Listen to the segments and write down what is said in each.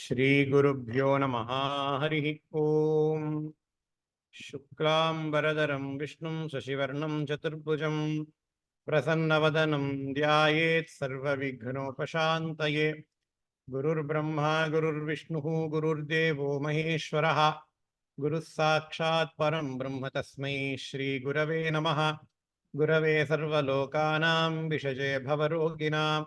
श्रीगुरुभ्यो नमः। हरिः ओम्। शुक्लाम्बरधरं विष्णुं शशिवर्णं चतुर्भुजं प्रसन्नवदनं ध्यायेत् सर्वविघ्नोपशान्तये। गुरुर्ब्रह्मा गुरुर्विष्णुः गुरुर्देवो महेश्वरः गुरुः साक्षात् परं ब्रह्म तस्मै श्रीगुरवे नमः। गुरवे सर्वलोकानां विषजे भवरोगिणां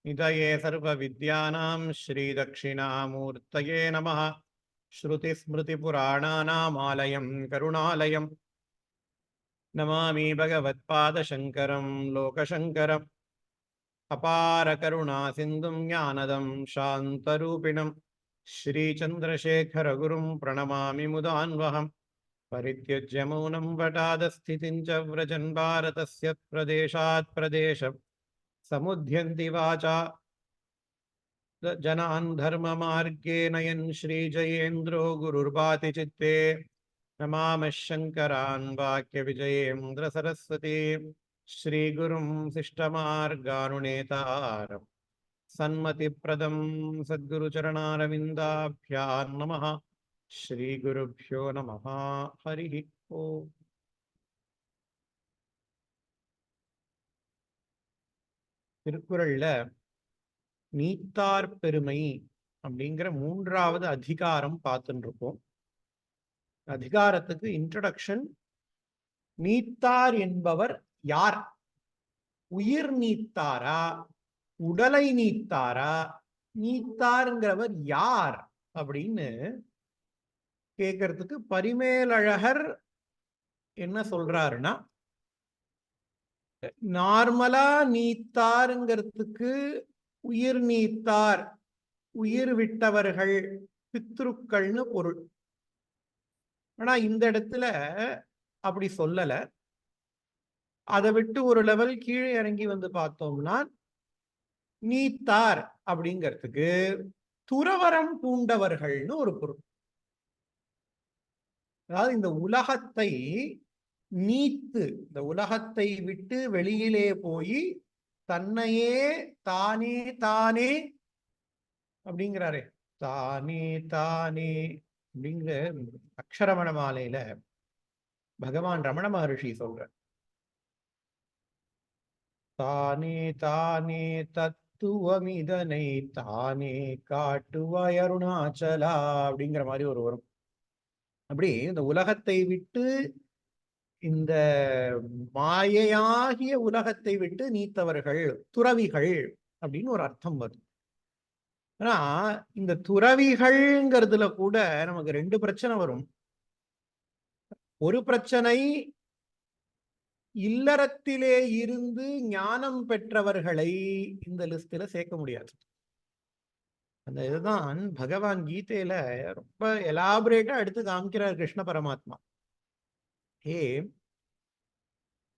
निधये सर्वविद्यानां श्रीदक्षिणामूर्तये नमः। श्रुतिस्मृतिपुराणानामालयं करुणालयं नमामि भगवत्पादशङ्करं लोकशङ्करम्। अपारकरुणासिन्धुं ज्ञानदं शान्तरूपिणं श्रीचन्द्रशेखरगुरुं प्रणमामि मुदान्वहम्। परित्यज्य मौनं वटादस्थितिं च व्रजन् भारतस्य प्रदेशात् प्रदेशं समुद्यन्ति वाचा जनान् धर्ममार्गे नयन् श्रीजयेन्द्रो गुरुर्भाति चित्ते। नमामः शङ्करान् वाक्यविजयेन्द्र सरस्वती श्रीगुरुं शिष्टमार्गानुनेतारम् सन्मतिप्रदं सद्गुरुचरणारविन्दाभ्यां नमः। श्रीगुरुभ्यो नमः। हरिः ओम्. திருக்குறள்ல நீத்தார் பெருமை அப்படிங்கிற மூன்றாவது அதிகாரம் பார்த்துட்டு இருக்கோம். அதிகாரத்துக்கு இன்ட்ரோடக்ஷன். நீத்தார் என்பவர் யார்? உயிர் நீத்தாரா, உடலை நீத்தாரா, நீத்தாருங்கிறவர் யார் அப்படின்னு கேட்கறதுக்கு பரிமேலழகர் என்ன சொல்றாருன்னா, நார்மலா நீத்தாருங்கிறதுக்கு உயிர் நீத்தார், உயிர் விட்டவர்கள், பித்ருக்கள்னு பொருள். ஆனா இந்த இடத்துல அப்படி சொல்லல. அதை விட்டு ஒரு லெவல் கீழே இறங்கி வந்து பார்த்தோம்னா, நீத்தார் அப்படிங்கிறதுக்கு துறவரம் பூண்டவர்கள்னு ஒரு பொருள். அதாவது இந்த உலகத்தை நீத்து, இந்த உலகத்தை விட்டு வெளியிலே போய் தன்னையே தானே தானே அப்படிங்கிறாரே, தானே தானே அப்படிங்கிற அக்ஷரமண மாலையில பகவான் ரமண மகர்ஷி சொல்ற, தானே தானே தத்துவமிதனை தானே காட்டுவாய் அருணாச்சலா அப்படிங்கிற மாதிரி ஒரு வரும். அப்படி இந்த உலகத்தை விட்டு, இந்த மாயையாகிய உலகத்தை விட்டு நீத்தவர்கள் துறவிகள் அப்படின்னு ஒரு அர்த்தம் வரும். ஆனா இந்த துறவிகள்ங்கிறதுல கூட நமக்கு ரெண்டு பிரச்சனை வரும். ஒரு பிரச்சனை, இல்லறத்திலே இருந்து ஞானம் பெற்றவர்களை இந்த லிஸ்டில சேர்க்க முடியாது. அந்த இதுதான் பகவான் கீதையில ரொம்ப எலாபரேட்டா எடுத்து காமிக்கிறார் கிருஷ்ண பரமாத்மா.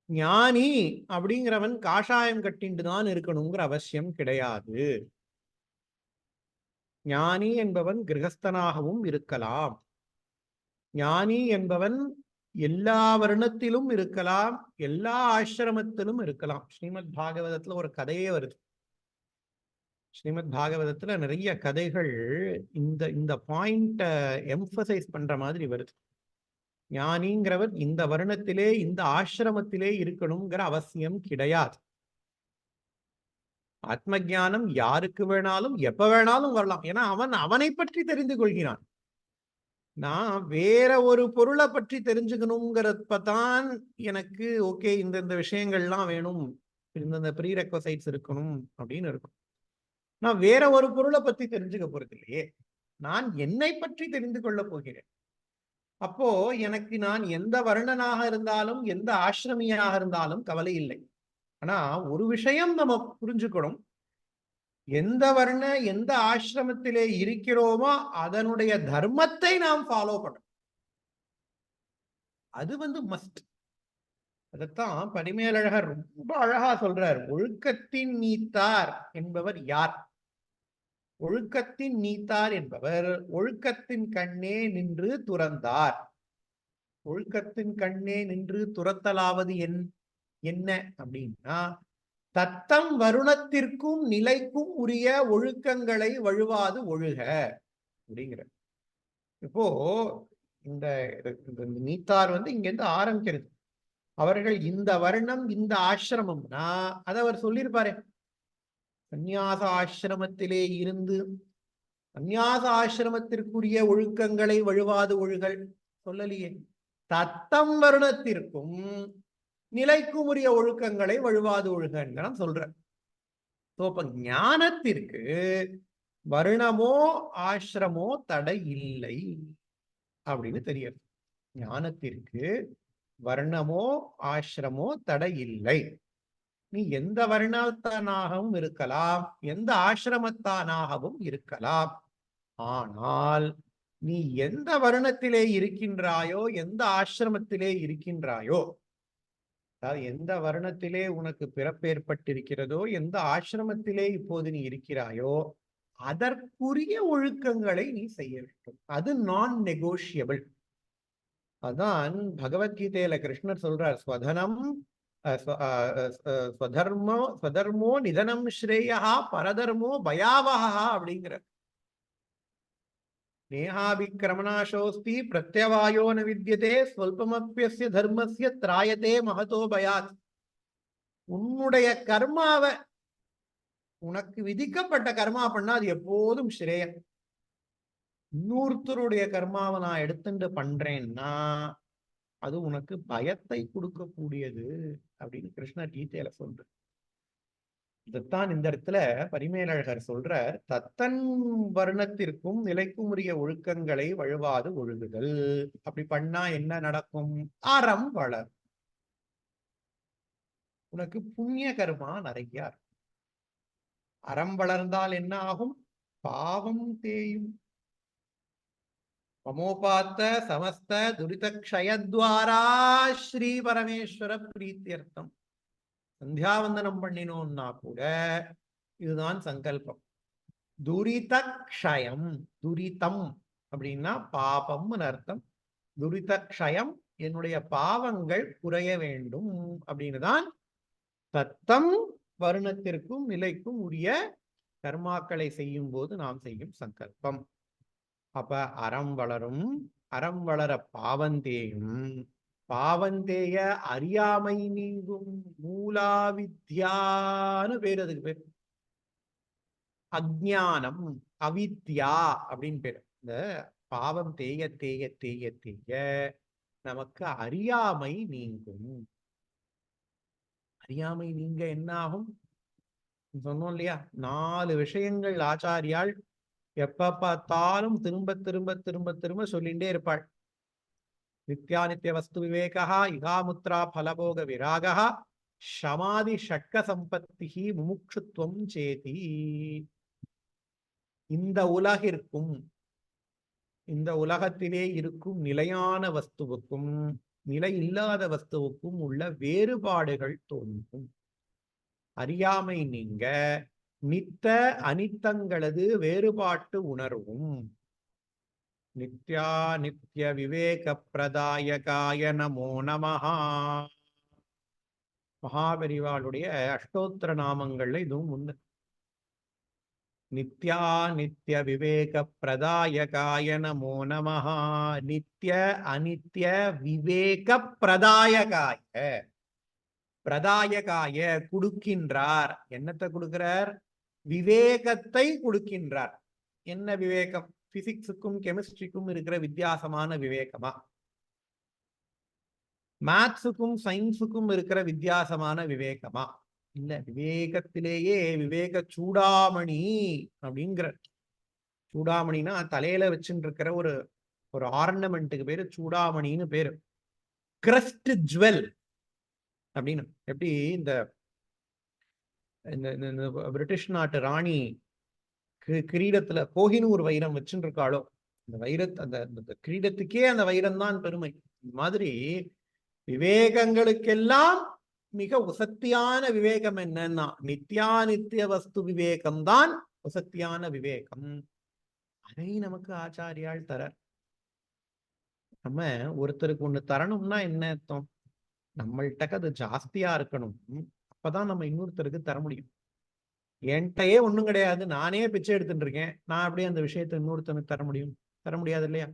ஞானி அப்படிங்கிறவன் காஷாயம் கட்டிண்டு தான் இருக்கணுங்கிற அவசியம் கிடையாது. ஞானி என்பவன் கிரகஸ்தனாகவும் இருக்கலாம். ஞானி என்பவன் எல்லா வருணத்திலும் இருக்கலாம், எல்லா ஆசிரமத்திலும் இருக்கலாம். ஸ்ரீமத் பாகவதத்துல ஒரு கதையே வருது. ஸ்ரீமத் பாகவதத்துல நிறைய கதைகள் இந்த பாயிண்ட எம்பசைஸ் பண்ற மாதிரி வருது. ஞானிங்கிறவர் இந்த வருணத்திலே இந்த ஆசிரமத்திலே இருக்கணுங்கிற அவசியம் கிடையாது. ஆத்ம ஞானம் யாருக்கு வேணாலும் எப்ப வேணாலும் வரலாம். ஏன்னா அவனை பற்றி தெரிந்து கொள்கிறான். நான் வேற ஒரு பொருளை பற்றி தெரிஞ்சுக்கணுங்கிறப்பதான் எனக்கு ஓகே, இந்த விஷயங்கள்லாம் வேணும், இந்த ப்ரீ ரெக்வசைட்ஸ் இருக்கணும் அப்படின்னு இருக்கும். நான் வேற ஒரு பொருளை பத்தி தெரிஞ்சுக்க போறது இல்லையே, நான் என்னை பற்றி தெரிந்து கொள்ள போகிறேன். அப்போ எனக்கு நான் எந்த வர்ணனாக இருந்தாலும் எந்த ஆசிரமியாக இருந்தாலும் கவலை இல்லை. ஆனா ஒரு விஷயம் நம்ம புரிஞ்சுக்கணும், எந்த வர்ண எந்த ஆசிரமத்திலே இருக்கிறோமோ அதனுடைய தர்மத்தை நாம் ஃபாலோ பண்ணணும். அது மஸ்ட். அதைத்தான் பரிமேலழகர் ரொம்ப அழகா சொல்றார். ஒழுக்கத்தின் நீத்தார் என்பவர் யார்? ஒழுக்கத்தின் நீத்தார் என்பவர் ஒழுக்கத்தின் கண்ணே நின்று துறந்தார். ஒழுக்கத்தின் கண்ணே நின்று துரத்தலாவது என்ன அப்படின்னா, தத்தம் வருணத்திற்கும் நிலைக்கும் உரிய ஒழுக்கங்களை வழுவாது ஒழுக. அப்படிங்கிற. இப்போ இந்த நீத்தார் இங்க இருந்து ஆரம்பிக்கிறது. அவர்கள் இந்த வருணம் இந்த ஆசிரமம்னா அதை அவர் சொல்லியிருப்பாரு. சந்நியாச ஆசிரமத்திலே இருந்து சந்நியாச ஆசிரமத்திற்குரிய ஒழுக்கங்களை வழுவாது ஒழுகல் சொல்லலையே. தத்தம் வருணத்திற்கும் நிலைக்கும் உரிய ஒழுக்கங்களை வழுவாது ஒழுகன்னு சொல்ற. இப்ப ஞானத்திற்கு வருணமோ ஆசிரமோ தடை இல்லை அப்படின்னு தெரியாது. ஞானத்திற்கு வர்ணமோ ஆசிரமோ தடை இல்லை. நீ எந்த வர்ணத்தானாகவும் இருக்கலாம், எந்த ஆசிரமத்தானாகவும் இருக்கலாம். ஆனால் நீ எந்த வருணத்திலே இருக்கின்றாயோ, எந்த ஆசிரமத்திலே இருக்கின்றாயோ, அதாவது எந்த வருணத்திலே உனக்கு பிறப்பேற்பட்டிருக்கிறதோ, எந்த ஆசிரமத்திலே இப்போது நீ இருக்கிறாயோ, அதற்குரிய ஒழுக்கங்களை நீ செய்ய வேண்டும். அது நான் நெகோஷியபிள். அதான் பகவத்கீதையில கிருஷ்ணர் சொல்றார், ஸ்வதனம் ஸ்வதர்மோ நிதனம் ஸ்ரேயா பரதர்மோ பயாவஹா அப்படிங்கிற. நேஹாபிக்கிரமணாசோஸ்தி பிரத்யவாயோ ந வித்யதே ஸ்வல்பமப்யஸ்ய தர்மஸ்ய திராயதே மகதோ பயாத். உன்னுடைய கர்மாவை, உனக்கு விதிக்கப்பட்ட கர்மா பண்ணா அது எப்போதும் ஸ்ரேயம். இன்னொருத்தருடைய கர்மாவை நான் எடுத்துட்டு பண்றேன்னா அது உனக்கு பயத்தை கொடுக்கக்கூடியது அப்படின்னு கிருஷ்ணர் கீதையில சொல்ற. இதைத்தான் இந்த இடத்துல பரிமேலழகர் சொல்ற, தத்தன் வருணத்திற்கும் நிலைக்கும் உரிய ஒழுக்கங்களை வழுவாது ஒழுகுதல். அப்படி பண்ணா என்ன நடக்கும்? அறம் வளர். உனக்கு புண்ணிய கர்மா நிறைய. அறம் வளர்ந்தால் என்ன ஆகும்? பாவம் தேயும். மமோபாத்த சமஸ்த துரித க்ஷயத்வாரா ஸ்ரீ பரமேஸ்வர பிரீத்தியர்த்தம். சந்தியாவந்தனம் பண்ணினோம்னா கூட இதுதான் சங்கல்பம். துரித க்ஷயம், துரிதம் அப்படின்னா பாபம்னு அர்த்தம். துரித க்ஷயம், என்னுடைய பாவங்கள் குறைய வேண்டும் அப்படின்னு தான் தத்தம் வருணத்திற்கும் நிலைக்கும் உரிய கர்மாக்களை செய்யும் போது நாம் செய்யும் சங்கல்பம். அப்ப அறம் வளரும், அறம் வளர பாவந்தேயும், பாவந்தேய அறியாமை நீங்கும். மூலாவித்யான்னு பேர், அதுக்கு பேர் அஜ்ஞானம், அவித்யா அப்படின்னு பேர். இந்த பாவம் தேய தேய தேய தேய நமக்கு அறியாமை நீங்கும். அறியாமை நீங்க என்ன ஆகும் சொன்னோம் இல்லையா? 4 விஷயங்கள் ஆச்சாரியால் எப்ப பார்த்தாலும் திரும்ப திரும்ப திரும்ப திரும்ப சொல்லிண்டே இருப்பாள். நித்யாநித்திய வஸ்து விவேகா, இகாமுத்ரா பலபோக விராகா, ஷமாதி ஷட்க சம்பத்தி முமுட்சுத்துவம் சேதி. இந்த உலகிற்கும் இந்த உலகத்திலே இருக்கும் நிலையான வஸ்துவுக்கும் நிலை இல்லாத வஸ்துவுக்கும் உள்ள வேறுபாடுகள் தோன்றும். அறியாமை நீங்க நித்த அனித்தங்களது வேறுபாட்டு உணர்வும். நித்யா நித்ய விவேக பிரதாயகாய நமோ நமஹா. மகாபெரிவாளுடைய அஷ்டோத்திர நாமங்கள்ல இதுவும் ஒண்ணு. நித்யா நித்ய விவேக பிரதாயகாய நமோ நமஹா. நித்ய அனித்ய விவேக பிரதாயகாய. பிரதாயகாய கொடுக்கின்றார். என்னத்தை கொடுக்கிறார்? விவேகத்தை கொடுக்கின்றார். என்ன விவேகம்? பிசிக்ஸுக்கும் கெமிஸ்ட்ரிக்கும் இருக்கிற வித்தியாசமான விவேகமா? மேத்ஸுக்கும் சயின்ஸுக்கும் இருக்கிற வித்தியாசமான விவேகமா? இல்ல, விவேகத்திலேயே விவேக சூடாமணி அப்படிங்கிற. சூடாமணினா தலையில வச்சுட்டு இருக்கிற ஒரு ஒரு ஆர்னமெண்ட்டுக்கு பேரு சூடாமணின்னு பேரு. கிரஸ்ட் ஜுவல் அப்படின்னு. எப்படி இந்த பிரிட்டிஷ் நாட்டு ராணி கிரீடத்துல கோஹினூர் வைரம் வச்சுட்டு இருக்காளோ, அந்த வைரத் அந்த கிரீடத்துக்கே அந்த வைரம் தான் பெருமை. இந்த மாதிரி விவேகங்களுக்கெல்லாம் மிக உசத்தியான விவேகம் என்னன்னா நித்யானித்திய வஸ்து விவேகம் தான் உசத்தியான விவேகம். அதை நமக்கு ஆச்சாரியால் தர. நம்ம ஒருத்தருக்கு ஒண்ணு தரணும்னா என்ன அர்த்தம்? நம்மள்கிட்ட அது ஜாஸ்தியா இருக்கணும். அப்பதான் நம்ம இன்னொருத்தருக்கு தர முடியும். என்கிட்டயே ஒண்ணும் கிடையாது, நானே பிச்சை எடுத்துட்டு இருக்கேன், நான் அப்படியே அந்த விஷயத்தை இன்னொருத்தனுக்கு தர முடியும்? தர முடியாது இல்லையா?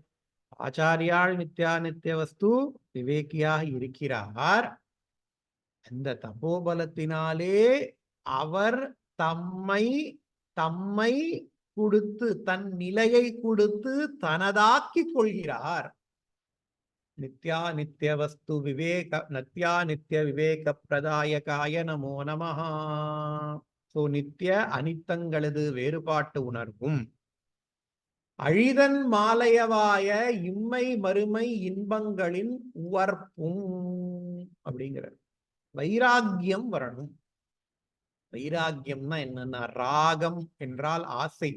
ஆச்சாரியால் நித்திய வஸ்து விவேக்கியாக இருக்கிறார். அந்த தபோபலத்தினாலே அவர் தம்மை தம்மை கொடுத்து, தன் நிலையை கொடுத்து தனதாக்கிக் கொள்கிறார். நித்ய விவேக பிரதாயகாய நமோ நமஹ. சோ நித்திய அனித்தங்களது வேறுபாட்டு உணர்வும் அழிதன் மாலையவாய இம்மை மறுமை இன்பங்களின் உவர்ப்பும் அப்படிங்கிற வைராக்கியம் வரணும். வைராக்கியம்னா என்னன்னா, ராகம் என்றால் ஆசை,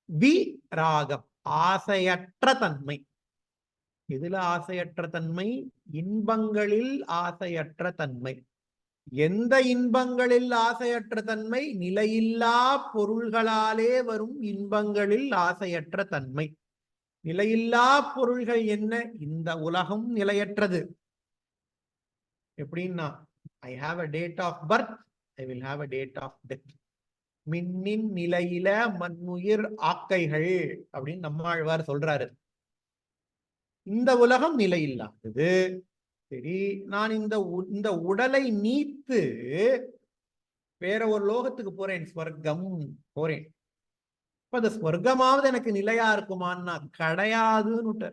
விராகம் ஆசையற்ற தன்மை. எதுல ஆசையற்ற தன்மை? இன்பங்களில் ஆசையற்ற தன்மை. எந்த இன்பங்களில் ஆசையற்ற தன்மை? நிலையில்லா பொருள்களாலே வரும் இன்பங்களில் ஆசையற்ற தன்மை. நிலையில்லா பொருள்கள் என்ன? இந்த உலகம் நிலையற்றது. எப்படின்னா, I have a date of birth, I will have a date of death. மின்னின் நிலையில மண்ணுயிர் ஆக்கைகள் அப்படின்னு நம்மாழ்வார் சொல்றாரு. இந்த உலகம் நிலையில்லாதது. சரி, நான் இந்த உடலை நீத்து வேற ஒரு லோகத்துக்கு போறேன், ஸ்வர்க்கம் போறேன். இப்ப அந்த ஸ்வர்க்கமாவது எனக்கு நிலையா இருக்குமான்னா கிடையாதுன்னு.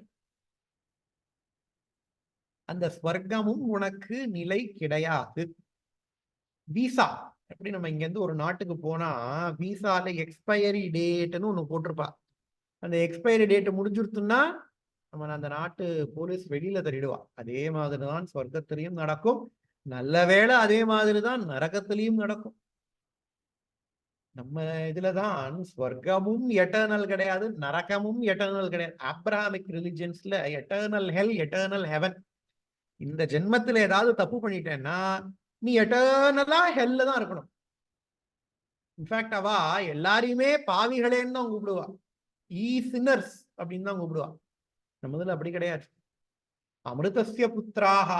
அந்த ஸ்வர்க்கமும் உனக்கு நிலை கிடையாது. விசா எப்படி, நம்ம இங்க இருந்து ஒரு நாட்டுக்கு போனா விசால எக்ஸ்பயரி டேட்னு ஒண்ணு போட்டிருப்பா. அந்த எக்ஸ்பயரி டேட் முடிஞ்சிருத்துன்னா நம்ம அந்த நாட்டு போலீஸ் வெளியில தள்ளிடுவா. அதே மாதிரிதான் சொர்க்கத்திலையும் நடக்கும். நல்ல வேளை அதே மாதிரிதான் நரகத்திலையும் நடக்கும். நம்ம இதுலதான் ஸ்வர்க்கமும் எட்டர்னல் கிடையாது, நரகமும் எட்டர்னல் கிடையாது. ஆப்ரஹாமிக் ரிலிஜியன்ஸ்ல எட்டர்னல் ஹெல், எட்டர்னல் ஹெவன். இந்த ஜென்மத்துல ஏதாவது தப்பு பண்ணிட்டேன்னா நீ எட்டர்னலா ஹெல்ல தான் இருக்கணும். இன்ஃபேக்ட் அவ எல்லாரையுமே பாவிகளேன்னு தான் கூப்பிடுவா. ஈ சின்னர்ஸ் அப்படின்னு தான் கூப்பிடுவா. நம்மதுல அப்படி கிடையாது. அமிர்தஸ்ய புத்திராகா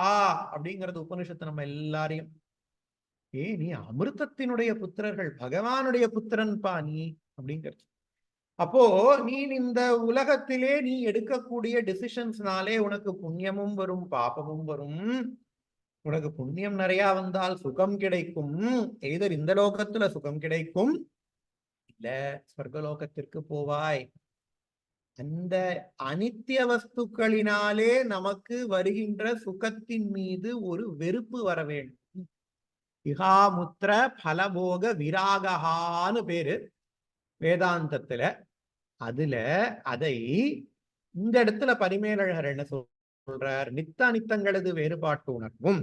அப்படிங்கிறது உபனிஷத்து நம்ம எல்லாரையும், நீ அமிர்தத்தினுடைய புத்திரர்கள், பகவானுடைய புத்திரன் பா நீ அப்படிங்கிறது. அப்போ நீ இந்த உலகத்திலே நீ எடுக்கக்கூடிய டிசிஷன்ஸ்னாலே உனக்கு புண்ணியமும் வரும், பாபமும் வரும். உனக்கு புண்ணியம் நிறைய வந்தால் சுகம் கிடைக்கும். எய்தர் இந்த லோகத்துல சுகம் கிடைக்கும், இல்ல ஸ்வர்கலோகத்திற்கு போவாய். அந்த அனித்திய வஸ்துக்களினாலே நமக்கு வருகின்ற சுகத்தின் மீது ஒரு வெறுப்பு வர வேண்டும். இகாமுத்திர பலபோக விராகான்னு பேரு வேதாந்தத்துல. அதுல அதை இந்த இடத்துல பரிமேலழகர் என்ன சொல்றார்? நித்த அனித்தங்களது வேறுபாட்டு உணர்வும்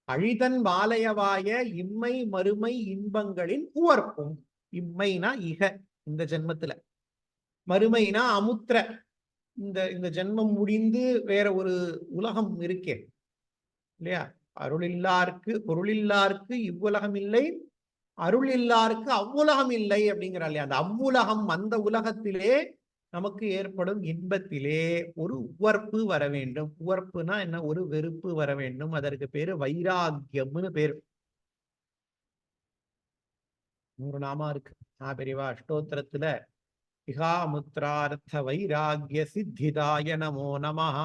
அழிதன் வாலயவாய இம்மை மறுமை இன்பங்களின் உவர்ப்பும். இம்மைனா இக, இந்த ஜென்மத்துல. மறுமைனா அமுத்திர, இந்த ஜென்மம் முடிந்து வேற ஒரு உலகம் இருக்கே இல்லையா? அருளில்லாருக்கு பொருளில்லாருக்கு இவ்வுலகம் இல்லை, அருள் இல்லாருக்கு அவ்வுலகம் இல்லை அப்படிங்கிறார் இல்லையா? அந்த அவ்வுலகம், அந்த உலகத்திலே நமக்கு ஏற்படும் இன்பத்திலே ஒரு உவர்ப்பு வர வேண்டும். உவர்ப்புனா என்ன? ஒரு வெறுப்பு வர வேண்டும். அதற்கு பேரு வைராக்கியம்னு பேரு. நூறு நாமா இருக்கு. பெரியவா அஷ்டோத்திரத்துல இகாமுத்ரார்த்த வைராகிய சித்திதாய நமோ நமஹ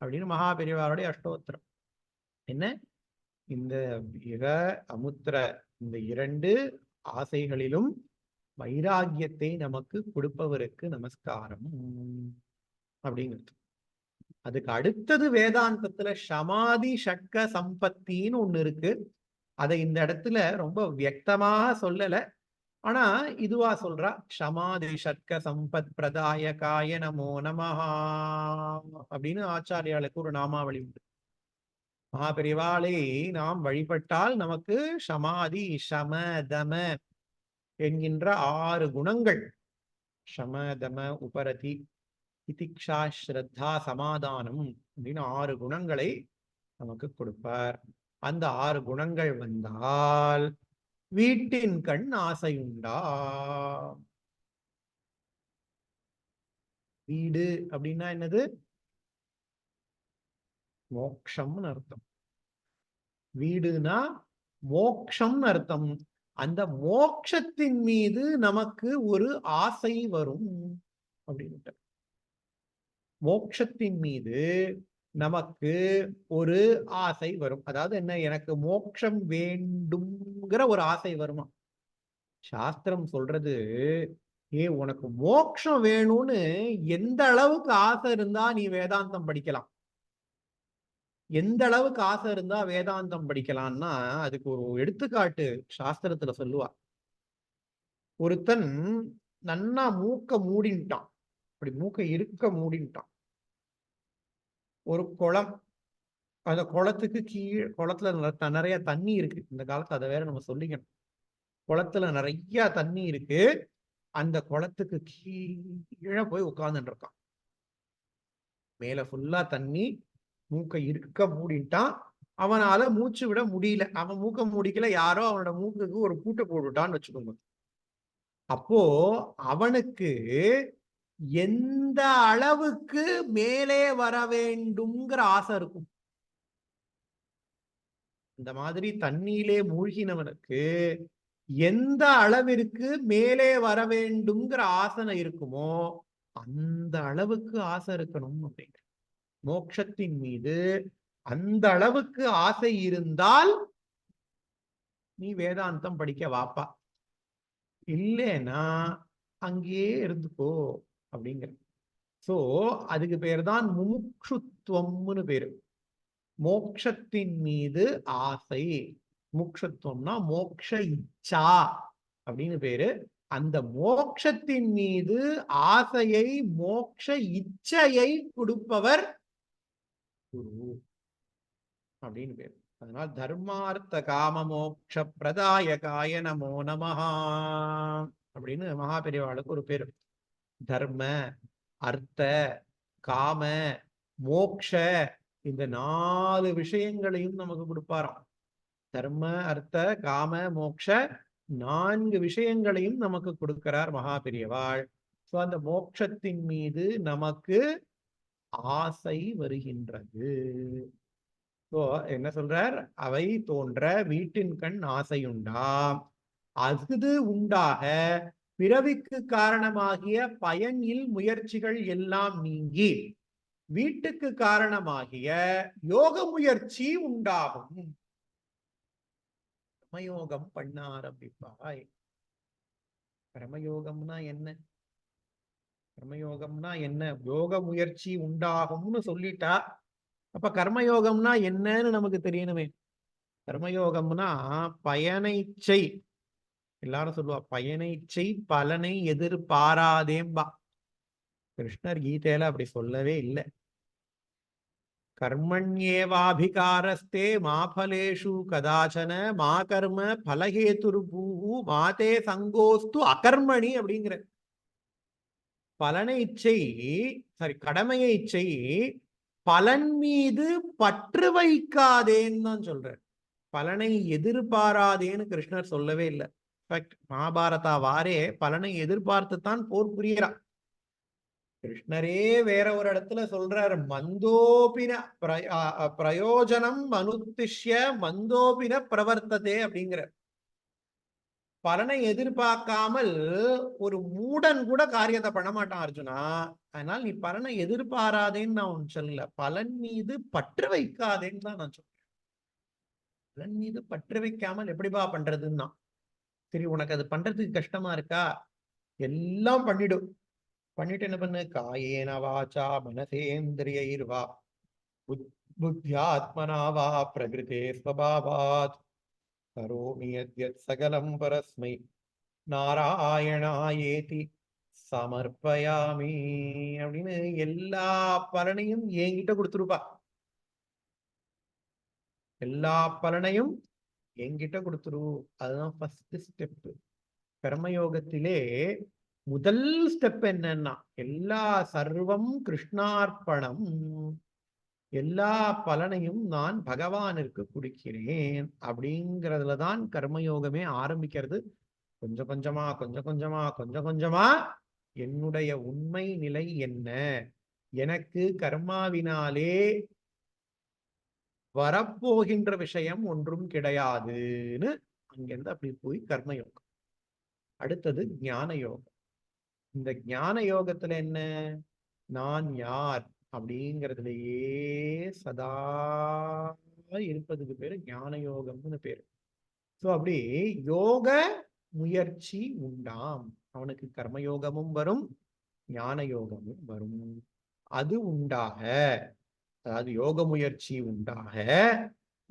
அப்படின்னு மகாபெரிவாருடைய அஷ்டோத்திரம். என்ன? இந்த இக அமுத்திர இந்த இரண்டு ஆசைகளிலும் வைராகியத்தை நமக்கு கொடுப்பவருக்கு நமஸ்காரம் அப்படிங்கிறது. அதுக்கு அடுத்தது வேதாந்தத்துல சமாதி ஷட்க சம்பத்தின்னு ஒண்ணு இருக்கு. அதை இந்த இடத்துல ரொம்ப வியக்தமாக சொல்லல, ஆனா இதுவா சொல்றா. சமாதி ஷட்க சம்பத் பிரதாயகாய நமோ நமஹா அப்படின்னு ஆச்சாரியாளுக்கு ஒரு நாமாவளி உண்டு. மகாபெரிவாளை நாம் வழிபட்டால் நமக்கு சமாதி, சம தம என்கின்ற 6 குணங்கள், சம தம உபரதி திதிக்ஷா ஸ்ரத்தா சமாதானம் அப்படின்னு 6 குணங்களை நமக்கு கொடுப்பார். அந்த 6 குணங்கள் வந்தால் வீட்டின் கண் ஆசையுண்டா. வீடு அப்படின்னா என்னது? மோக்ஷம்னு அர்த்தம். வீடுனா மோக்ஷம்னு அர்த்தம். அந்த மோட்சத்தின் மீது நமக்கு ஒரு ஆசை வரும் அப்படின்னு. மோட்சத்தின் மீது நமக்கு ஒரு ஆசை வரும். அதாவது என்ன, எனக்கு மோட்சம் வேண்டும்ங்கிற ஒரு ஆசை வருமா. சாஸ்திரம் சொல்றது, உனக்கு மோட்சம் வேணும்னு எந்த அளவுக்கு ஆசை இருந்தா நீ வேதாந்தம் படிக்கலாம். எந்த அளவுக்கு ஆசை இருந்தா வேதாந்தம் படிக்கலாம்னா அதுக்கு ஒரு எடுத்துக்காட்டு சாஸ்திரத்துல சொல்லுவா. ஒருத்தன் நன்னா மூக்க மூடிட்டான், அப்படி மூக்க இருக்க மூடிட்டான். ஒரு குளம், அந்த குளத்துக்கு குளத்துல நிறைய தண்ணி இருக்கு. இந்த காலத்துல அதை வேற நம்ம சொல்லிக்கணும். குளத்துல நிறைய தண்ணி இருக்கு. அந்த குளத்துக்கு கீழே போய் உட்கார்ந்துட்டு இருக்கான். மேல ஃபுல்லா தண்ணி, மூக்க இருக்க மூடிட்டான். அவனால மூச்சு விட முடியல. அவன் மூக்க மூடிக்கல, யாரோ அவனோட மூக்குக்கு ஒரு பூட்டை போட்டுட்டான்னு வச்சுக்கோங்க. அப்போ அவனுக்கு எந்த அளவுக்கு மேலே வர வேண்டும்ங்கிற ஆசை இருக்கும். இந்த மாதிரி தண்ணியிலே மூழ்கினவனுக்கு எந்த அளவிற்கு மேலே வர வேண்டும்ங்கிற ஆசை இருக்குமோ அந்த அளவுக்கு ஆசை இருக்கணும் அப்படிங்கிற. மோட்சத்தின் மீது அந்த அளவுக்கு ஆசை இருந்தால் நீ வேதாந்தம் படிக்க வாப்பா, இல்லைன்னா அங்கேயே இருந்துக்கோ அப்படிங்கிற. சோ அதுக்கு பேர் தான் முமுட்சுத்துவம்னு பேரு. மோட்சத்தின் மீது ஆசை. முமுட்சுத்துவம்னா மோட்ச இச்சா அப்படின்னு பேரு. அந்த மோட்சத்தின் மீது ஆசையை, மோட்ச இச்சையை கொடுப்பவர் குரு அப்படின்னு பேரு. அதனால் தர்மார்த்த காம மோட்ச பிரதாயகாய நமோ நமஹா அப்படின்னு மகாபெரிவாளுக்கு ஒரு பேரு. தர்ம, அர்த்த, காம, மோக்ஷ இந்த 4 விஷயங்களையும் நமக்கு கொடுப்பாராம். தர்ம, அர்த்த, காம, மோக்ஷ 4 விஷயங்களையும் நமக்கு கொடுக்கிறார் மகாபெரியவாள். சோ அந்த மோட்சத்தின் மீது நமக்கு ஆசை வருகின்றது. என்ன சொல்றார், அவை தோன்ற வீட்டின் கண் ஆசையுண்டாம், அஃது உண்டாக பிறவிக்கு காரணமாகிய பயனில் முயற்சிகள் எல்லாம் நீங்கி வீட்டுக்கு காரணமாகிய யோக முயற்சி உண்டாகும். கர்மயோகம் பண்ண ஆரம்பிப்பாய். கர்மயோகம்னா என்ன? கர்மயோகம்னா என்ன? யோக முயற்சி உண்டாகும்னு சொல்லிட்டா அப்ப கர்மயோகம்னா என்னன்னு நமக்கு தெரியணுமே. கர்மயோகம்னா பயனை செய். எல்லாரும் சொல்லுவா பயனை செய், பலனை எதிர்பாராதேம்பா. கிருஷ்ணர் கீதையில அப்படி சொல்லவே இல்லை. கர்மண்யேவாபிகாரஸ்தே மா பலேஷு கதாச்சன மா கர்ம பலஹேதுர்பூஹு மாதே சங்கோஸ்து அகர்மணி அப்படிங்கிற. பலனை இச்சை, கடமையை இச்சை, பலன் மீது பற்று வைக்காதேன்னு தான் சொல்ற. பலனை எதிர்பாராதேன்னு கிருஷ்ணர் சொல்லவே இல்லை. மகாபாரதா வாரே பலனை எதிர்பார்த்துத்தான் போர் புரியறா. கிருஷ்ணரே வேற ஒரு இடத்துல சொல்றார், மந்தோபின பிரயோஜனம் அனுத்திஷ்ய மந்தோபின பிரவர்த்ததே அப்படிங்கிற. பலனை எதிர்பார்க்காமல் ஒரு மூடன் கூட காரியத்தை பண்ண மாட்டான் அர்ஜுனா. அதனால நீ பலனை எதிர்பாராதேன்னு நான் உன் சொல்லல, பலன் மீது பற்று வைக்காதேன்னு தான் நான் சொல்றேன். பலன் மீது பற்று வைக்காமல் எப்படிப்பா பண்றதுன்னா, சரி உனக்கு அது பண்றதுக்கு கஷ்டமா இருக்கா, எல்லாம் பண்ணிடும். பண்ணிட்டு என்ன பண்ணு, காயேன வாச்சா மனசேந்திரியைர்வா புத்தியாத்மனாவா பிரகிருதே ஸ்வபாவாத் கரோமி யத்யத் சகலம் பரஸ்மை நாராயணாயேதி சமர்ப்பயாமி அப்படின்னு எல்லா பலனையும் என்கிட்ட கொடுத்துருப்பா. எல்லா பலனையும் என்கிட்ட கொடுத்துரு. அதுதான் ஃபர்ஸ்ட் ஸ்டெப். கர்மயோகத்திலே முதல் ஸ்டெப் என்னன்னா, எல்லா சர்வம் கிருஷ்ணார்ப்பணம், எல்லா பலனையும் நான் பகவானிற்கு கொடுக்கிறேன் அப்படிங்கிறதுலதான் கர்மயோகமே ஆரம்பிக்கிறது. கொஞ்சம் கொஞ்சமா கொஞ்சம் கொஞ்சமா கொஞ்சம் கொஞ்சமா என்னுடைய உண்மை நிலை என்ன, எனக்கு கர்மாவினாலே வரப்போகின்ற விஷயம் ஒன்றும் கிடையாதுன்னு அங்கிருந்து அப்படி போய் கர்மயோகம். அடுத்தது ஞான யோகம். இந்த ஞான யோகத்துல என்ன, நான் யார் அப்படிங்கிறதுலயே சதா இருப்பதுக்கு பேரு ஞான யோகம்னு பேரு. சோ அப்படி யோக முயற்சி உண்டாம். அவனுக்கு கர்மயோகமும் வரும், ஞான யோகமும் வரும். அது உண்டாக, அதாவது யோக முயற்சி உண்டாக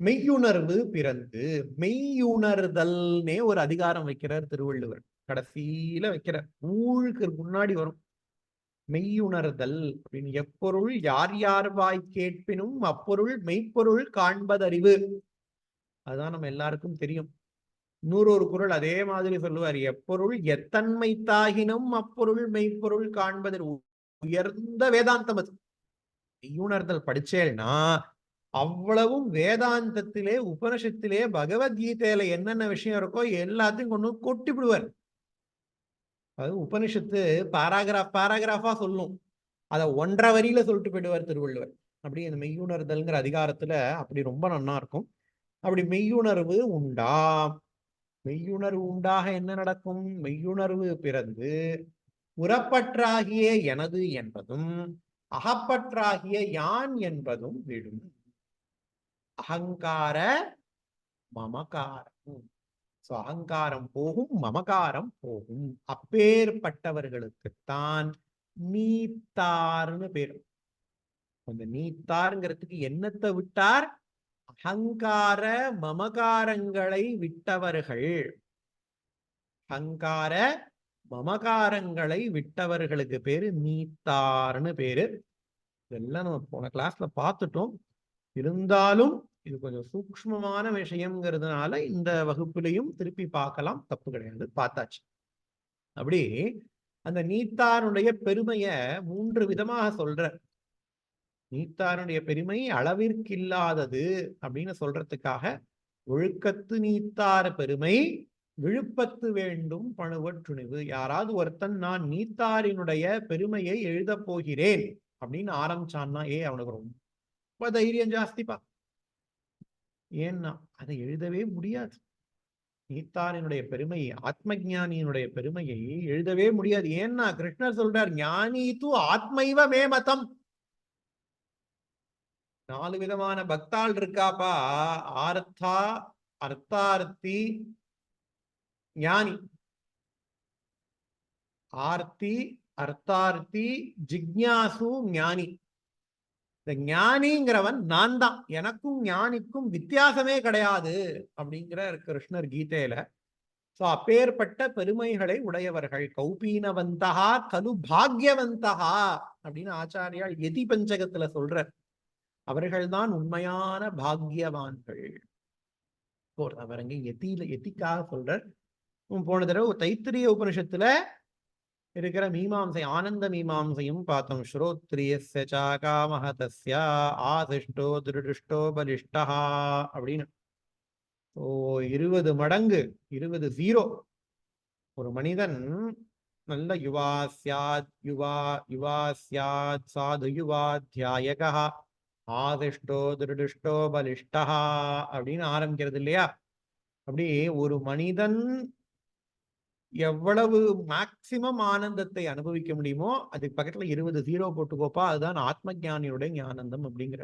மெய்யுணர்வு பிறந்து, மெய்யுணர்தல்னே ஒரு அதிகாரம் வைக்கிறார் திருவள்ளுவர். கடைசியில வைக்கிறார், ஊழுக்கு முன்னாடி வரும் மெய்யுணர்தல் அப்படின்னு. எப்பொருள் யார் யார் வாய் கேட்பினும் அப்பொருள் மெய்ப்பொருள் காண்பதறிவு. அதுதான் நம்ம எல்லாருக்கும் தெரியும். இன்னொரு குறள் அதே மாதிரி சொல்லுவார், எப்பொருள் எத்தன்மை தாகினும் அப்பொருள் மெய்ப்பொருள் காண்பது. உயர்ந்த வேதாந்தம் அது. மெய்யுணர்தல் படிச்சேன்னா அவ்வளவும் வேதாந்தத்திலே, உபனிஷத்திலே, பகவத்கீதையில என்னென்ன விஷயம் இருக்கோ எல்லாத்தையும் கொண்டு கொட்டி விடுவார். அது உபனிஷத்து பாராகிராஃபா சொல்லும், அதை 1.5 வரியில சொல்லிட்டு போயிடுவார் திருவள்ளுவர். அப்படி இந்த மெய்யுணர்தல்ங்கிற அதிகாரத்துல அப்படி ரொம்ப நன்னா இருக்கும். அப்படி மெய்யுணர்வு உண்டா, மெய்யுணர்வு உண்டாக என்ன நடக்கும், மெய்யுணர்வு பிறந்து புறப்பற்றாகிய எனது என்பதும் அகப்பற்றாகிய யான் என்பதும் விடும். அகங்கார மமகாரம். அகங்காரம் போகும், மமகாரம் போகும். அப்பேற்பட்டவர்களுக்குத்தான் நீத்தார்னு பேரு. அந்த நீத்தாருங்கிறதுக்கு என்னத்தை விட்டார், அகங்கார மமகாரங்களை விட்டவர்கள். அகங்கார மமகாரங்களை விட்டவர்களுக்கு பேரு நீத்தார்னு பேரு. இதெல்லாம் நம்ம போன கிளாஸ்ல பார்த்துட்டோம். இருந்தாலும் இது கொஞ்சம் சூக்ஷ்மமான விஷயம்ங்கிறதுனால இந்த வகுப்புலையும் திருப்பி பார்க்கலாம், தப்பு கிடையாது, பார்த்தாச்சு. அப்படி அந்த நீத்தாருடைய பெருமைய 3 விதமாக சொல்ற. நீத்தாருடைய பெருமை அளவிற்கில்லாதது அப்படின்னு சொல்றதுக்காக, ஒழுக்கத்து நீத்தார் பெருமை விழுப்பத்து வேண்டும் பணுவற்றுணிவு. யாராவது ஒருத்தன் நான் நீத்தாரினுடைய பெருமையை எழுத போகிறேன் அப்படின்னு ஆரம்பிச்சான்னா, அவனுக்கு ரொம்ப தைரியம் ஜாஸ்திப்பா. ஏன்னா அதை எழுதவே முடியாது. நீத்தாரினுடைய பெருமை, ஆத்ம ஞானியினுடைய பெருமையை எழுதவே முடியாது. ஏன்னா கிருஷ்ணர் சொல்றார், ஞானி தூ ஆத்மைவ மே மதம். 4 விதமான பக்தாள் இருக்காப்பா, ஆர்த்தா, அர்த்தார்த்தி, ஞானி. ஆர்த்தி, அர்த்தார்த்தி, ஜிக்ஞாசு, ஞானி. இந்த ஞானிங்கிறவன் நான் தான், எனக்கும் ஞானிக்கும் வித்தியாசமே கிடையாது அப்படிங்கிற கிருஷ்ணர் கீதையில. சோ அப்பேற்பட்ட பெருமைகளை உடையவர்கள். கௌபீனவந்தகா கலு பாக்யவந்தகா அப்படின்னு ஆச்சாரியால் யதி பஞ்சகத்துல சொல்ற. அவர்கள்தான் உண்மையான பாக்யவான்கள். அவரங்க எத்திக்காக சொல்ற. போன தடவை தைத்திரிய உபனிஷத்துல இருக்கிற மீமாம்சை, ஆனந்த மீமாம்சையும் பார்த்தோம். ஸ்ரோத்ரியஸ்ய சாகாமஹ தஸ்ய ஆதிஷ்டோ திருடிஷ்டோ பலிஷ்டா அப்படின்னு. 20 மடங்கு, 20 0. ஒரு மனிதன் நல்ல யுவா ஸ்யாத் சாது யுவா தியாயகா ஆதிஷ்டோ திருடிஷ்டோ பலிஷ்டா அப்படின்னு ஆரம்பிக்கிறது இல்லையா? அப்படி ஒரு மனிதன் எவ்வளவு மேக்சிமம் ஆனந்தத்தை அனுபவிக்க முடியுமோ அதுக்கு பக்கத்துல 20 0 போட்டுக்கோப்பா. அதுதான் ஆத்ம ஞானியுடைய ஞானந்தம் அப்படிங்கிற.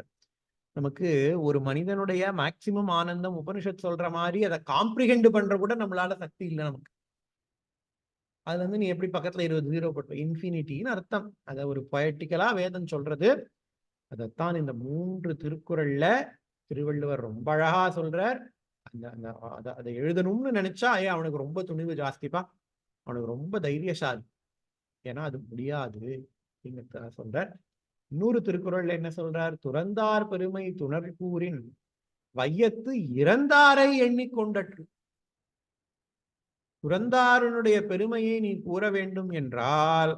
நமக்கு ஒரு மனிதனுடைய மேக்சிமம் ஆனந்தம் உபனிஷத் சொல்ற மாதிரி அதை காம்ப்ரிஹெண்ட் பண்ற கூட நம்மளால சக்தி இல்லை நமக்கு. அதுல நீ எப்படி பக்கத்துல 20 0 போட்டு, இன்ஃபினிட்டின்னு அர்த்தம். அதை ஒரு பொயட்டிக்கலா வேதம் சொல்றது. அதைத்தான் இந்த 3 திருக்குறள்ல திருவள்ளுவர் ரொம்ப அழகா சொல்றார். அதை எழுதணும்னு நினைச்சா அவனுக்கு ரொம்ப துணிவு ஜாஸ்திப்பா, அவனுக்கு ரொம்ப தைரியசாலி. ஏன்னா அது முடியாது அப்படிங்கிறத சொல்றார். இன்னொரு திருக்குறள்ல என்ன சொல்றார், துறந்தார் பெருமை துணர்கூரின் வையத்து இறந்தாரை எண்ணிக்கொண்டற்று. துறந்தாருனுடைய பெருமையை நீ கூற வேண்டும் என்றால்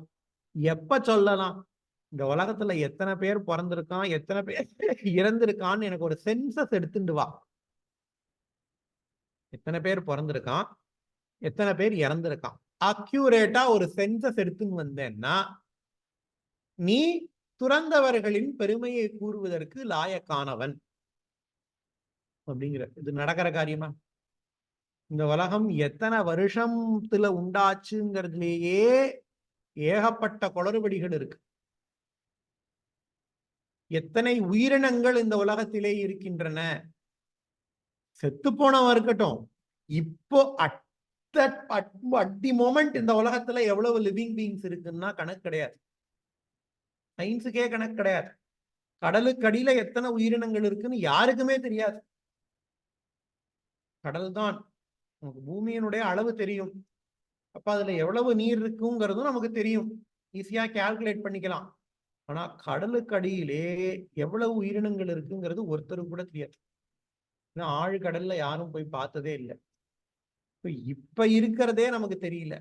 எப்ப சொல்லலாம்? இந்த உலகத்துல எத்தனை பேர் பிறந்திருக்கான், எத்தனை பேர் இறந்திருக்கான்னு எனக்கு ஒரு சென்சஸ் எடுத்துட்டு வா. எத்தனை பேர் பிறந்திருக்கான், எத்தனை பேர் இறந்திருக்கான், அக்யூரேட்டா ஒரு சென்சஸ் எடுத்துன்னு வந்தேன்னா நீ துறந்தவர்களின் பெருமையை கூறுவதற்கு லாயக்கானவன் அப்படிங்கிற. இது நடக்கிற காரியமா? இந்த உலகம் எத்தனை வருஷத்துல உண்டாச்சுங்கிறதுலேயே ஏகப்பட்ட குளறுபடிகள் இருக்கு. எத்தனை உயிரினங்கள் இந்த உலகத்திலே இருக்கின்றன. செத்து போனவன் இருக்கட்டும், இப்போ அட் மோமெண்ட் இந்த உலகத்துல எவ்வளவு லிவிங் பீயிங்ஸ் இருக்குன்னா கணக்கு கிடையாது. சயின்ஸுக்கே கணக்கு கிடையாது. கடலுக்கு அடியில எத்தனை உயிரினங்கள் இருக்குன்னு யாருக்குமே தெரியாது. கடல் தான் நமக்கு பூமியினுடைய அளவு தெரியும். அப்ப அதுல எவ்வளவு நீர் இருக்குங்கிறதும் நமக்கு தெரியும், ஈஸியா கால்குலேட் பண்ணிக்கலாம். ஆனா கடலுக்கு அடியிலே எவ்வளவு உயிரினங்கள் இருக்குங்கிறது ஒருத்தருக்கு கூட தெரியாது. ஆழ்கடல்ல யாரும் போய் பார்த்ததே இல்லை. இப்ப இருக்கிறதே நமக்கு தெரியல.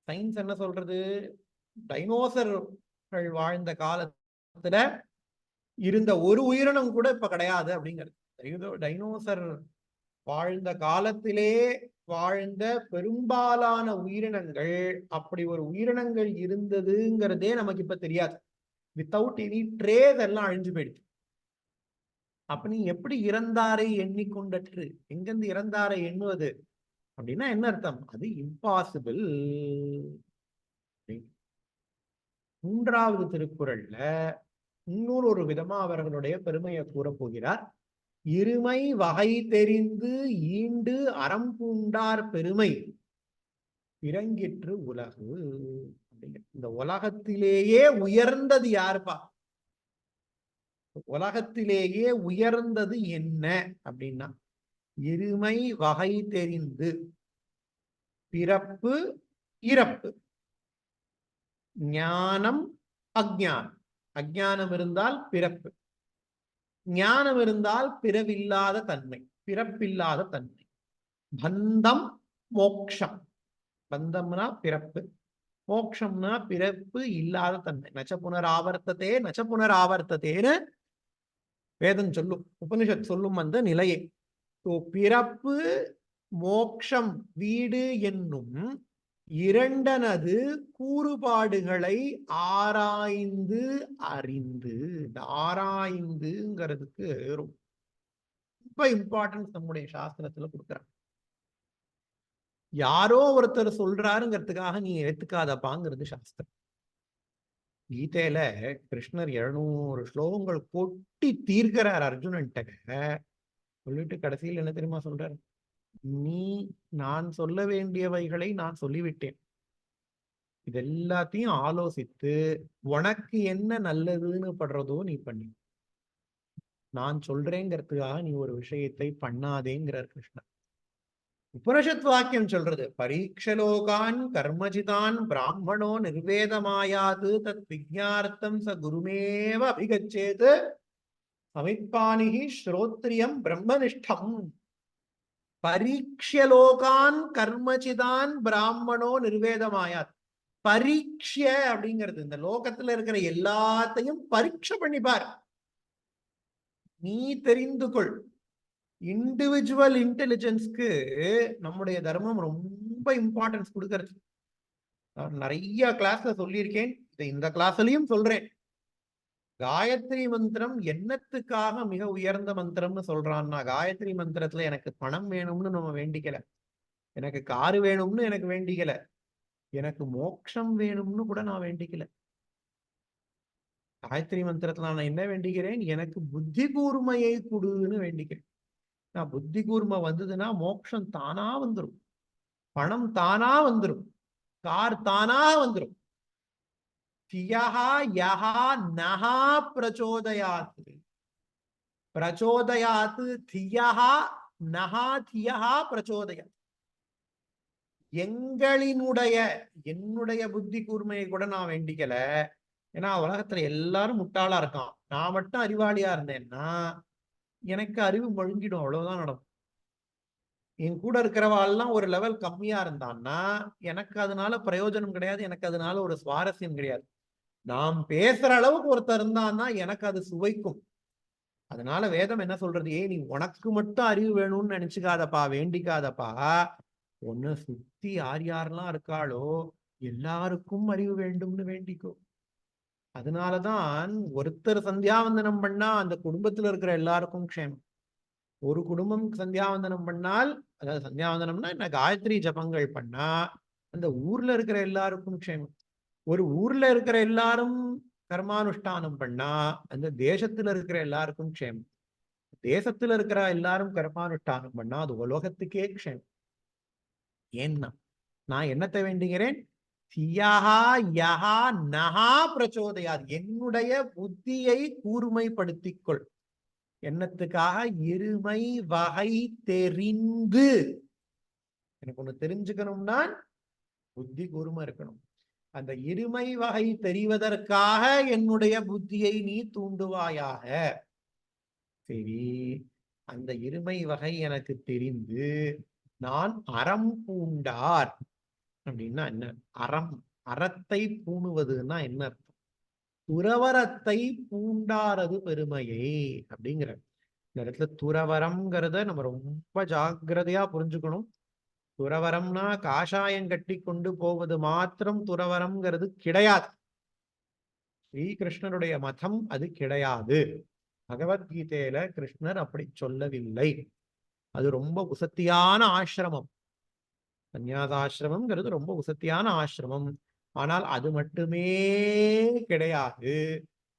சயின்ஸ் என்ன சொல்றது, டைனோசர்கள் வாழ்ந்த காலத்துல இருந்த ஒரு உயிரினம் கூட இப்ப கிடையாது அப்படிங்கிறது. டைனோசர் வாழ்ந்த காலத்திலே வாழ்ந்த பெரும்பாலான உயிரினங்கள், அப்படி ஒரு உயிரினங்கள் இருந்ததுங்கிறதே நமக்கு இப்ப தெரியாது. வித்தவுட் எனி ட்ரேஸ் எல்லாம் அழிஞ்சு போயிடுச்சு. அப்ப நீ எப்படி இறந்தாரை எண்ணிக்கொண்டற்று, எங்கிருந்து இறந்தாரை எண்ணுவது அப்படின்னா என்ன அர்த்தம்? அது இம்பாசிபிள். மூன்றாவது திருக்குறள்ல இன்னொரு ஒரு விதமா அவர்களுடைய பெருமையை கூற போகிறார். இருமை வகை தெரிந்து ஈண்டு அறம் பூண்டார் பெருமை பிறங்கிற்று உலகு. இந்த உலகத்திலேயே உயர்ந்தது யாருப்பா? உலகத்திலேயே உயர்ந்தது என்ன அப்படின்னா, இருமை வகை தெரிந்து, பிறப்பு இறப்பு, ஞானம் அஞ்ஞானம். அஞ்ஞானம் இருந்தால் பிறப்பு, ஞானம் இருந்தால் பிறவில்லாத தன்மை, பிறப்பில்லாத தன்மை. பந்தம் மோக்ஷம். பந்தம்னா பிறப்பு, மோக்ஷம்னா பிறப்பு இல்லாத தன்மை. நச்ச புனராவர்த்ததே நச்ச புனராவர்த்ததேன்னு வேதம் சொல்லும், உபனிஷத் சொல்லும் அந்த நிலையை. பிறப்பு மோக்ஷம் வீடு என்னும் இரண்டனது கூறுபாடுகளை ஆராய்ந்து அறிந்து. இந்த ஆராய்ந்துங்கிறதுக்கு ரொம்ப இம்பார்ட்டன்ஸ் நம்முடைய சாஸ்திரத்துல கொடுக்குறாங்க. யாரோ ஒருத்தர் சொல்றாருங்கிறதுக்காக நீ ஏத்துக்காதப்பாங்கிறது சாஸ்திரம். கீதையில கிருஷ்ணர் 700 ஸ்லோகங்கள் கொட்டி தீர்க்கிறார் அர்ஜுனன்ட்ட. சொல்லிட்டு கடைசியில் என்ன தெரியுமா சொல்றாரு? நான் சொல்ல வேண்டியவைகளை நான் சொல்லிவிட்டேன். இது எல்லாத்தையும் ஆலோசித்து உனக்கு என்ன நல்லதுன்னு படுறதோ நீ பண்ணி. நான் சொல்றேங்கிறதுக்காக நீ ஒரு விஷயத்தை பண்ணாதேங்கிறார் கிருஷ்ணர். உபனிஷத் வாக்கியம் சொல்றது, பரீட்சலோகான் கர்மஜிதான் பிராமணோ நிர்வேதமாயாது தத் விஜ்ஞார்த்தம் ச குருமேவ அபிகச்சேது சமித்பானிஹி ஸ்ரோத்ரியம் பிரம்மனிஷ்டம். பரீட்சலோகான் கர்மஜிதான் பிராமணோ நிர்வேதமாயாது. பரீட்சை அப்படிங்கிறது இந்த லோகத்துல இருக்கிற எல்லாத்தையும் பரீட்சை பண்ணிப்பார். நீ தெரிந்து கொள். இண்டிவிஜுவல் இன்டெலிஜென்ஸ்க்கு நம்முடைய தர்மம் ரொம்ப இம்பார்ட்டன்ஸ் கொடுக்கறது. நான் நிறைய கிளாஸ்ல சொல்லியிருக்கேன், இந்த கிளாஸ்லயும் சொல்றேன். காயத்ரி மந்திரம் என்னத்துக்காக மிக உயர்ந்த மந்திரம்னு சொல்றான்னா, காயத்ரி மந்திரத்துல எனக்கு பணம் வேணும்னு நம்ம வேண்டிக்கல, எனக்கு காரு வேணும்னு எனக்கு வேண்டிக்கல, எனக்கு மோட்சம் வேணும்னு கூட நான் வேண்டிக்கல. காயத்ரி மந்திரத்துல நான் என்ன வேண்டிக்கிறேன்? எனக்கு புத்தி கூர்மையை கொடுன்னு வேண்டிக்கிறேன். நான் புத்தி கூர்மை வந்ததுன்னா மோட்சம் தானா வந்துடும், பணம் தானா வந்துடும், கார் தானா வந்துடும். தியஹா யஹா நஹா பிரச்சோதயாத். பிரச்சோதயாத் தியஹா நஹா தியஹா பிரச்சோதயாத். என்னுடைய புத்தி கூர்மையை கூட நான் வேண்டிக்கல. ஏன்னா உலகத்துல எல்லாரும் முட்டாளா இருக்கான், நான் மட்டும் அறிவாளியா இருந்தேன்னா எனக்கு அறிவு மழுங்கிடும், அவ்வளவுதான் நடக்கும். என் கூட இருக்கிறவாள்லாம் ஒரு லெவல் கம்மியா இருந்தான்னா எனக்கு அதனால பிரயோஜனம் கிடையாது, எனக்கு அதனால ஒரு சுவாரஸ்யம் கிடையாது. நாம் பேசுற அளவுக்கு ஒருத்தர் இருந்தான்னா எனக்கு அது சுவைக்கும். அதனால வேதம் என்ன சொல்றது? நீ உனக்கு மட்டும் அறிவு வேணும்னு நினைச்சுக்காதப்பா, வேண்டிக்காதப்பா. ஒன்னு சுத்தி யார் யாரெல்லாம் இருக்காளோ எல்லாருக்கும் அறிவு வேண்டும்னு வேண்டிக்கோ. அதனாலதான் ஒருத்தர் சந்தியாவந்தனம் பண்ணா அந்த குடும்பத்துல இருக்கிற எல்லாருக்கும் க்ஷேமம். ஒரு குடும்பம் சந்தியாவந்தனம் பண்ணால், அதாவது சந்தியாவந்தனம்னா என்ன, காயத்ரி ஜபங்கள் பண்ணா அந்த ஊர்ல இருக்கிற எல்லாருக்கும் க்ஷேமம். ஒரு ஊர்ல இருக்கிற எல்லாரும் கர்மானுஷ்டானம் பண்ணா அந்த தேசத்துல இருக்கிற எல்லாருக்கும் க்ஷேமம். தேசத்துல இருக்கிற எல்லாரும் கர்மானுஷ்டானம் பண்ணா அது உலகத்துக்கே க்ஷேமம். ஏன்னா நான் என்னத்தை வேண்டுகிறேன், சியஹா யஹா நஹா பிரச்சோதயாது, என்னுடைய புத்தியை கூர்மைப்படுத்திக் கொள். என்னத்துக்காக, இருமை வகை தெரிந்து. எனக்கு ஒண்ணு தெரிஞ்சுக்கணும்னா புத்தி கூர்மை இருக்கணும். அந்த இருமை வகை தெரிவதற்காக என்னுடைய புத்தியை நீ தூண்டுவாயாக. சரி, அந்த இருமை வகை எனக்கு தெரிந்து நான் அறம் பூண்டார் அப்படின்னா என்ன அறம், அறத்தை பூணுவதுன்னா என்ன அர்த்தம், துறவரத்தை பூண்டாரது பெருமையை அப்படிங்கிற. இந்த இடத்துல துறவரம்ங்கிறத நம்ம ரொம்ப ஜாக்கிரதையா புரிஞ்சுக்கணும். துறவரம்னா காஷாயம் கட்டி கொண்டு போவது மாத்திரம் துறவரம்ங்கிறது கிடையாது. ஸ்ரீகிருஷ்ணனுடைய மதம் அது கிடையாது. பகவத்கீதையில கிருஷ்ணர் அப்படி சொல்லவில்லை. அது ரொம்ப உசத்தியான ஆசிரமம். சந்நியாசாசிரமம்ங்கிறது ரொம்ப உசத்தியான ஆசிரமம். ஆனால் அது மட்டுமே கிடையாது.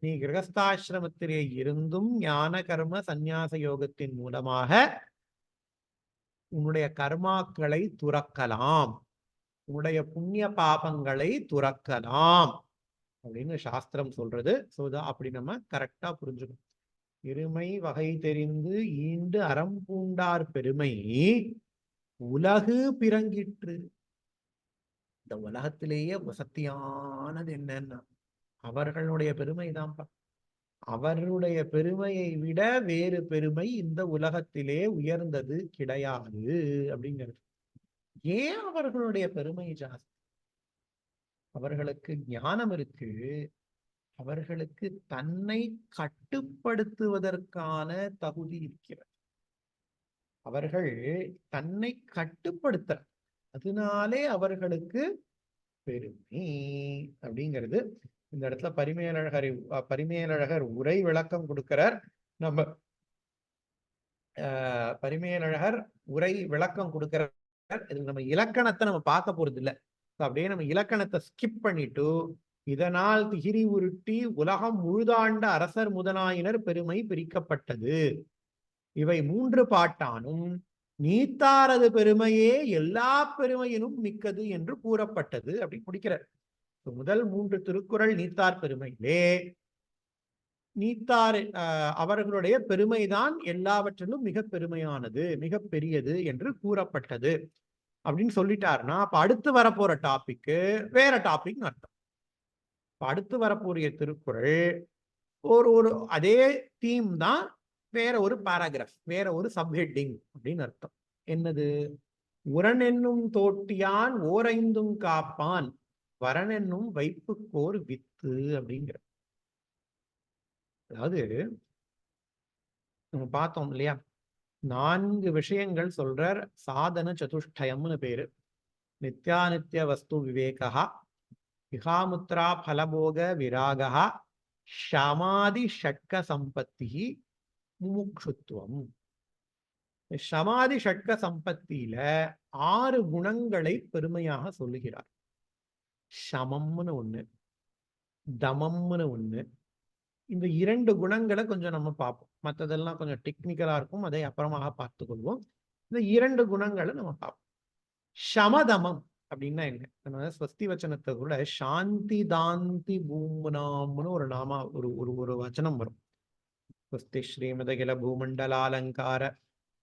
நீ கிரகஸ்தாசிரமத்திலே இருந்தும் ஞான கர்ம சந்நியாச யோகத்தின் மூலமாக உன்னுடைய கர்மாக்களை துறக்கலாம், உன்னுடைய புண்ணிய பாபங்களை துறக்கலாம் அப்படின்னு சாஸ்திரம் சொல்றது. அப்படி நம்ம கரெக்டா புரிஞ்சுக்கணும். இருமை வகை தெரிந்து ஈண்டு அறம் பூண்டார் பெருமை உலகு பிறங்கிற்று. இந்த உலகத்திலேயே வசத்தியானது என்னன்னா அவர்களுடைய பெருமை தான்ப்பா. அவருடைய பெருமையை விட வேறு பெருமை இந்த உலகத்திலே உயர்ந்தது கிடையாது அப்படிங்கிறது. ஏன் அவர்களுடைய பெருமை ஜாஸ்தி? அவர்களுக்கு ஞானம் இருக்கு, அவர்களுக்கு தன்னை கட்டுப்படுத்துவதற்கான தகுதி இருக்கிறது. அவர்கள் தன்னை கட்டுப்படுத்த, அதனாலே அவர்களுக்கு பெருமை அப்படிங்கிறது. இந்த இடத்துல பரிமேலழகர் உரை விளக்கம் கொடுக்கிறார். நம்ம பரிமேலழகர் உரை விளக்கம் கொடுக்கிறார். இதுல நம்ம இலக்கணத்தை நம்ம பார்க்க போறது இல்லை. அப்படியே நம்ம இலக்கணத்தை ஸ்கிப் பண்ணிட்டு, இதனால் திகிரி உருட்டி உலகம் முழுதாண்ட அரசர் முதலாயினர் பெருமை பிரிக்கப்பட்டது. இவை மூன்று பாட்டானும் நீத்தாரது பெருமையே எல்லா பெருமையினும் மிக்கது என்று கூறப்பட்டது அப்படி முடிக்கிறார். முதல் மூன்று திருக்குறள் நீத்தார் பெருமையிலே நீத்தார் அவர்களுடைய பெருமைதான் எல்லாவற்றிலும் மிக பெருமையானது, மிக பெரியது என்று கூறப்பட்டது அப்படின்னு சொல்லிட்டாருன்னா, அப்ப அடுத்து வரப்போற டாபிக் வேற டாபிக் அர்த்தம். அடுத்து வரப்போறிய திருக்குறள் ஒரு அதே தீம் தான், வேற ஒரு பாராகிராஃப், வேற ஒரு சப்ஹெட்டிங் அப்படின்னு அர்த்தம். என்னது? உரன் என்னும் தோட்டியான் ஓரைந்தும் காப்பான் வரன் என்னும் வைப்புக்கோர் வித்து அப்படிங்கிற. அதாவது நம்ம பார்த்தோம் இல்லையா, 4 விஷயங்கள் சொல்றார். சாதன சதுஷ்டயம்னு பேரு. நித்யானித்ய வஸ்து விவேகா, விகாமுத்ரா பலபோக விராகா, ஷமாதி ஷட்க சம்பத்தி, முமுக்ஷுத்துவம். சமாதி ஷட்க சம்பத்தியில 6 குணங்களை பெருமையாக சொல்லுகிறார். சமம்னு ஒண்ணு, தமம்னு ஒண்ணு. இந்த 2 குணங்களை கொஞ்சம் நம்ம பார்ப்போம். மற்றதெல்லாம் கொஞ்சம் டெக்னிக்கலா இருக்கும், அதை அப்புறமாக பார்த்துக் கொள்வோம். இந்த 2 குணங்களை நம்ம பார்ப்போம். சமதமம் அப்படின்னா என்ன? நம்ம ஸ்வஸ்தி வச்சனத்தை கூட சாந்தி தாந்தி பூம்னாம்னு ஒரு ஒரு வச்சனம் வரும். ஸ்வஸ்தி ஸ்ரீமதகில பூமண்டலாலங்கார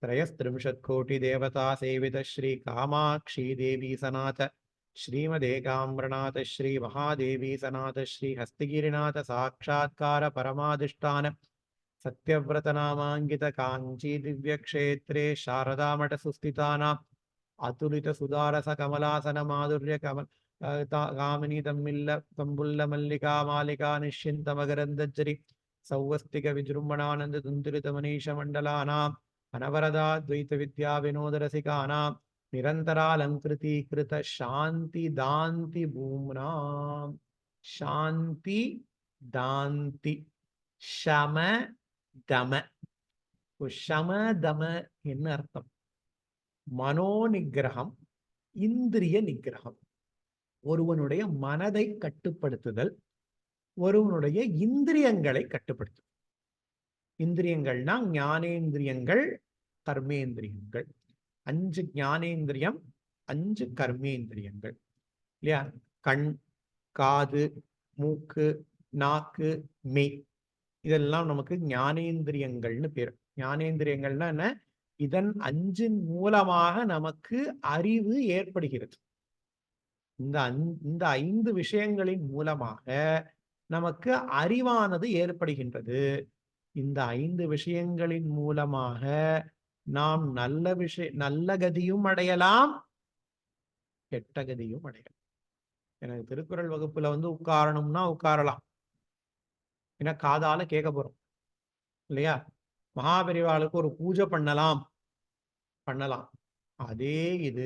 त्रयस्त्रिंशत् कोटि देवता सेवित श्री कामाक्षी देवी सनाथ श्रीमदेकाम्रनाथ श्री महादेवी सनाथ श्री हस्तिगिरिनाथ साक्षात्कार परमाधिष्ठान सत्यव्रत नामांकित कांची दिव्य क्षेत्रे शारदा मठ सुस्थितानां अतुलित सुदारस कमलासन माधुर्य कमल कामिनी तम्मिल्ल तम्बुल्ल मल्लिका मालिका निश्चिंत मकरंदज्जरी सौवस्तिक विजृंभणानंद तुंतुलित मनीष मंडलानां अनवरदा द्वैत विद्या विनोद रसिकानां निरंतरालंकृतीकृत शांति दान्ति भूम्नां. शांति दान्ति, शम दम, ஷம தம என்ன அர்த்தம்? மனோ நிகிரகம், இந்திரிய நிகிரகம். ஒருவனுடைய மனதை கட்டுப்படுத்துதல், ஒருவனுடைய இந்திரியங்களை கட்டுப்படுத்துதல். இந்திரியங்கள்னா ஞானேந்திரியங்கள், கர்மேந்திரியங்கள். 5 ஞானேந்திரியம், 5 கர்மேந்திரியங்கள் இல்லையா? கண், காது, மூக்கு, நாக்கு, மெய், இதெல்லாம் நமக்கு ஞானேந்திரியங்கள்னு பேர். ஞானேந்திரியங்கள்னா என்ன? இதன் 5 மூலமாக நமக்கு அறிவு ஏற்படுகிறது. இந்த 5 விஷயங்களின் மூலமாக நமக்கு அறிவானது ஏற்படுகின்றது. இந்த 5 விஷயங்களின் மூலமாக நாம் நல்ல கதியும் அடையலாம், கெட்ட கதியும் அடையலாம். எனக்கு திருக்குறள் வகுப்புல உட்காரணும்னா உட்காரலாம், ஏன்னா காதால கேட்க போறோம் இல்லையா? மகாபெரிவாளுக்கு ஒரு பூஜை பண்ணலாம். அதே இது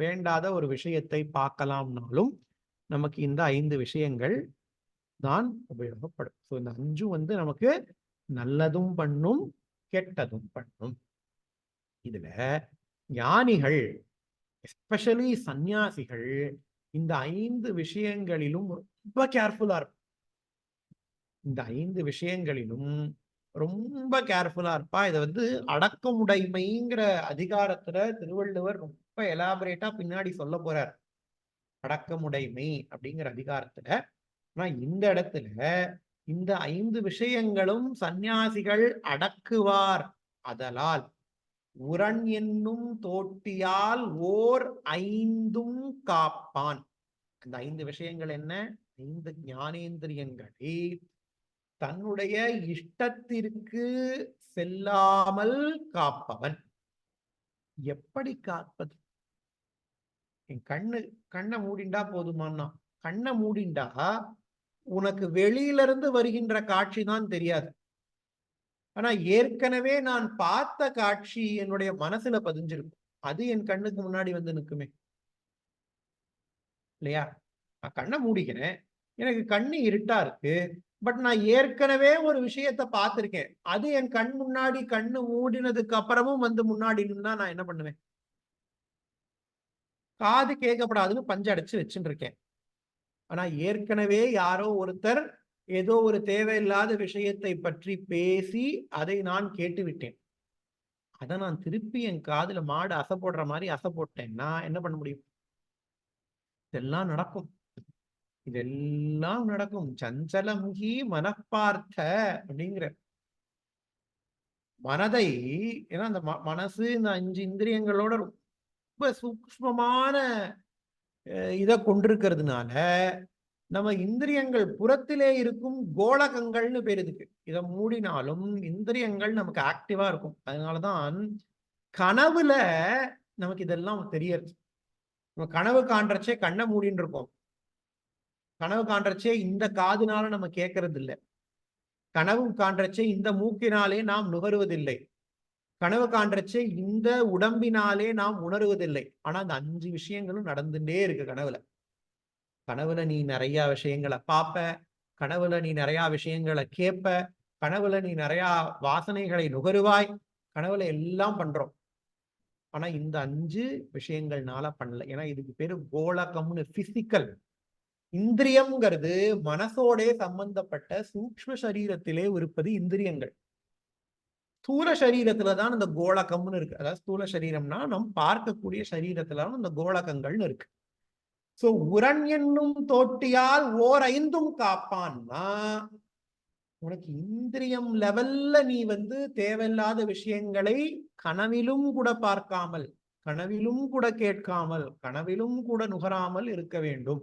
வேண்டாத ஒரு விஷயத்தை பார்க்கலாம்னாலும் நமக்கு இந்த 5 விஷயங்கள் தான் உபயோகப்படும். இந்த 5 நமக்கு நல்லதும் பண்ணும், கெட்டதும் பண்ணும். இதுல ஞானிகள், எஸ்பெஷலி சந்நியாசிகள், இந்த 5 விஷயங்களிலும் ரொம்ப கேர்ஃபுல்லா இருக்கும். இந்த 5 விஷயங்களிலும் ரொம்ப கேர்ஃபுல்லா இருப்பா. இதை அடக்கமுடைமைங்கிற அதிகாரத்துல திருவள்ளுவர் ரொம்ப எலாபரேட்டா பின்னாடி சொல்ல போறார். அடக்கமுடைமை அப்படிங்கிற அதிகாரத்துல. ஆனா இந்த இடத்துல இந்த 5 விஷயங்களும் சந்நியாசிகள் அடக்குவார். அதலால் உரன் என்னும் தோட்டியால் ஓர் 5ம் காப்பான். அந்த 5 விஷயங்கள் என்ன? 5 ஞானேந்திரியங்களை தன்னுடைய இஷ்டத்திற்கு செல்லாமல் காப்பவன். எப்படி காப்பது? என் கண்ணை மூடிண்டா போதுமானா? கண்ணை மூடிண்டா உனக்கு வெளியிலிருந்து வருகின்ற காட்சி தான் தெரியாது. ஆனா ஏற்கனவே நான் பார்த்த காட்சி என்னுடைய மனசுல பதிஞ்சிருக்கும். அது என் கண்ணுக்கு முன்னாடி நிக்குமே இல்லையா? நான் கண்ணை மூடிக்கிறேன், எனக்கு கண்ணு இருட்டா இருக்கு, பட் நான் ஏற்கனவே ஒரு விஷயத்தை பார்த்திருக்கேன். அது என் கண் முன்னாடி கண்ணு மூடினதுக்கு அப்புறமும் முன்னாடி நின்னா நான் என்ன பண்ணுவேன்? காது கேட்கப்படாதுன்னு பஞ்சு அடைச்சு வச்சுட்டு இருக்கேன். ஆனா ஏற்கனவே யாரோ ஒருத்தர் ஏதோ ஒரு தேவையில்லாத விஷயத்தை பற்றி பேசி அதை நான் கேட்டு விட்டேன். அதை நான் திருப்பி என் காதுல மாடு அசை போடுற மாதிரி அசை போட்டேன்னா என்ன பண்ண முடியும்? இதெல்லாம் நடக்கும். இதெல்லாம் நடக்கும். சஞ்சலமுகி மனப்பார்த்த அப்படிங்கிற மனதை, ஏன்னா அந்த மனசு இந்த 5 இந்திரியங்களோட ரொம்ப சூக்ஷ்மமான இதை கொண்டிருக்கிறதுனால நம்ம இந்திரியங்கள் புறத்திலே இருக்கும் கோலகங்கள்னு பேர் இதுக்கு. இதை மூடினாலும் இந்திரியங்கள் நமக்கு ஆக்டிவா இருக்கும். அதனாலதான் கனவுல நமக்கு இதெல்லாம் தெரியறது. நம்ம கனவு காண்றச்சே கண்ணை மூடின்னு இருக்கோம். கனவு காண்றச்சே இந்த காதுனால நம்ம கேட்கறது இல்லை. கனவு காண்றச்சே இந்த மூக்கினாலே நாம் நுகருவதில்லை. கனவு காண்றச்சே இந்த உடம்பினாலே நாம் உணர்வதில்லை. ஆனா அந்த 5 விஷயங்களும் நடந்துட்டே இருக்கு கனவுல. கனவுல நீ நிறைய விஷயங்களை பார்ப்ப, கனவுல நீ நிறைய விஷயங்களை கேட்ப, கனவுல நீ நிறைய வாசனைகளை நுகருவாய், கனவுல எல்லாம் பண்றோம். ஆனா இந்த 5 விஷயங்கள்னால பண்ணல. ஏன்னா இதுக்கு பேரு கோலகம்னு, பிசிக்கல். இந்திரியம்ங்கிறது மனசோட சம்பந்தப்பட்ட சூக்ஷ்ம சரீரத்திலே இருப்பது இந்திரியங்கள். ஸ்தூல சரீரத்துலதான் இந்த கோலகம்னு இருக்கு. அதாவது ஸ்தூல சரீரம்னா நம் பார்க்கக்கூடிய சரீரத்துலதான் இந்த கோலகங்கள்னு இருக்கு. சோ உரன் என்னும் தோட்டியால் ஓர் 5ம் காப்பான்னா, உனக்கு இந்திரியம் லெவல்ல நீ தேவையில்லாத விஷயங்களை கனவிலும் கூட பார்க்காமல், கனவிலும் கூட கேட்காமல், கனவிலும் கூட நுகராமல் இருக்க வேண்டும்.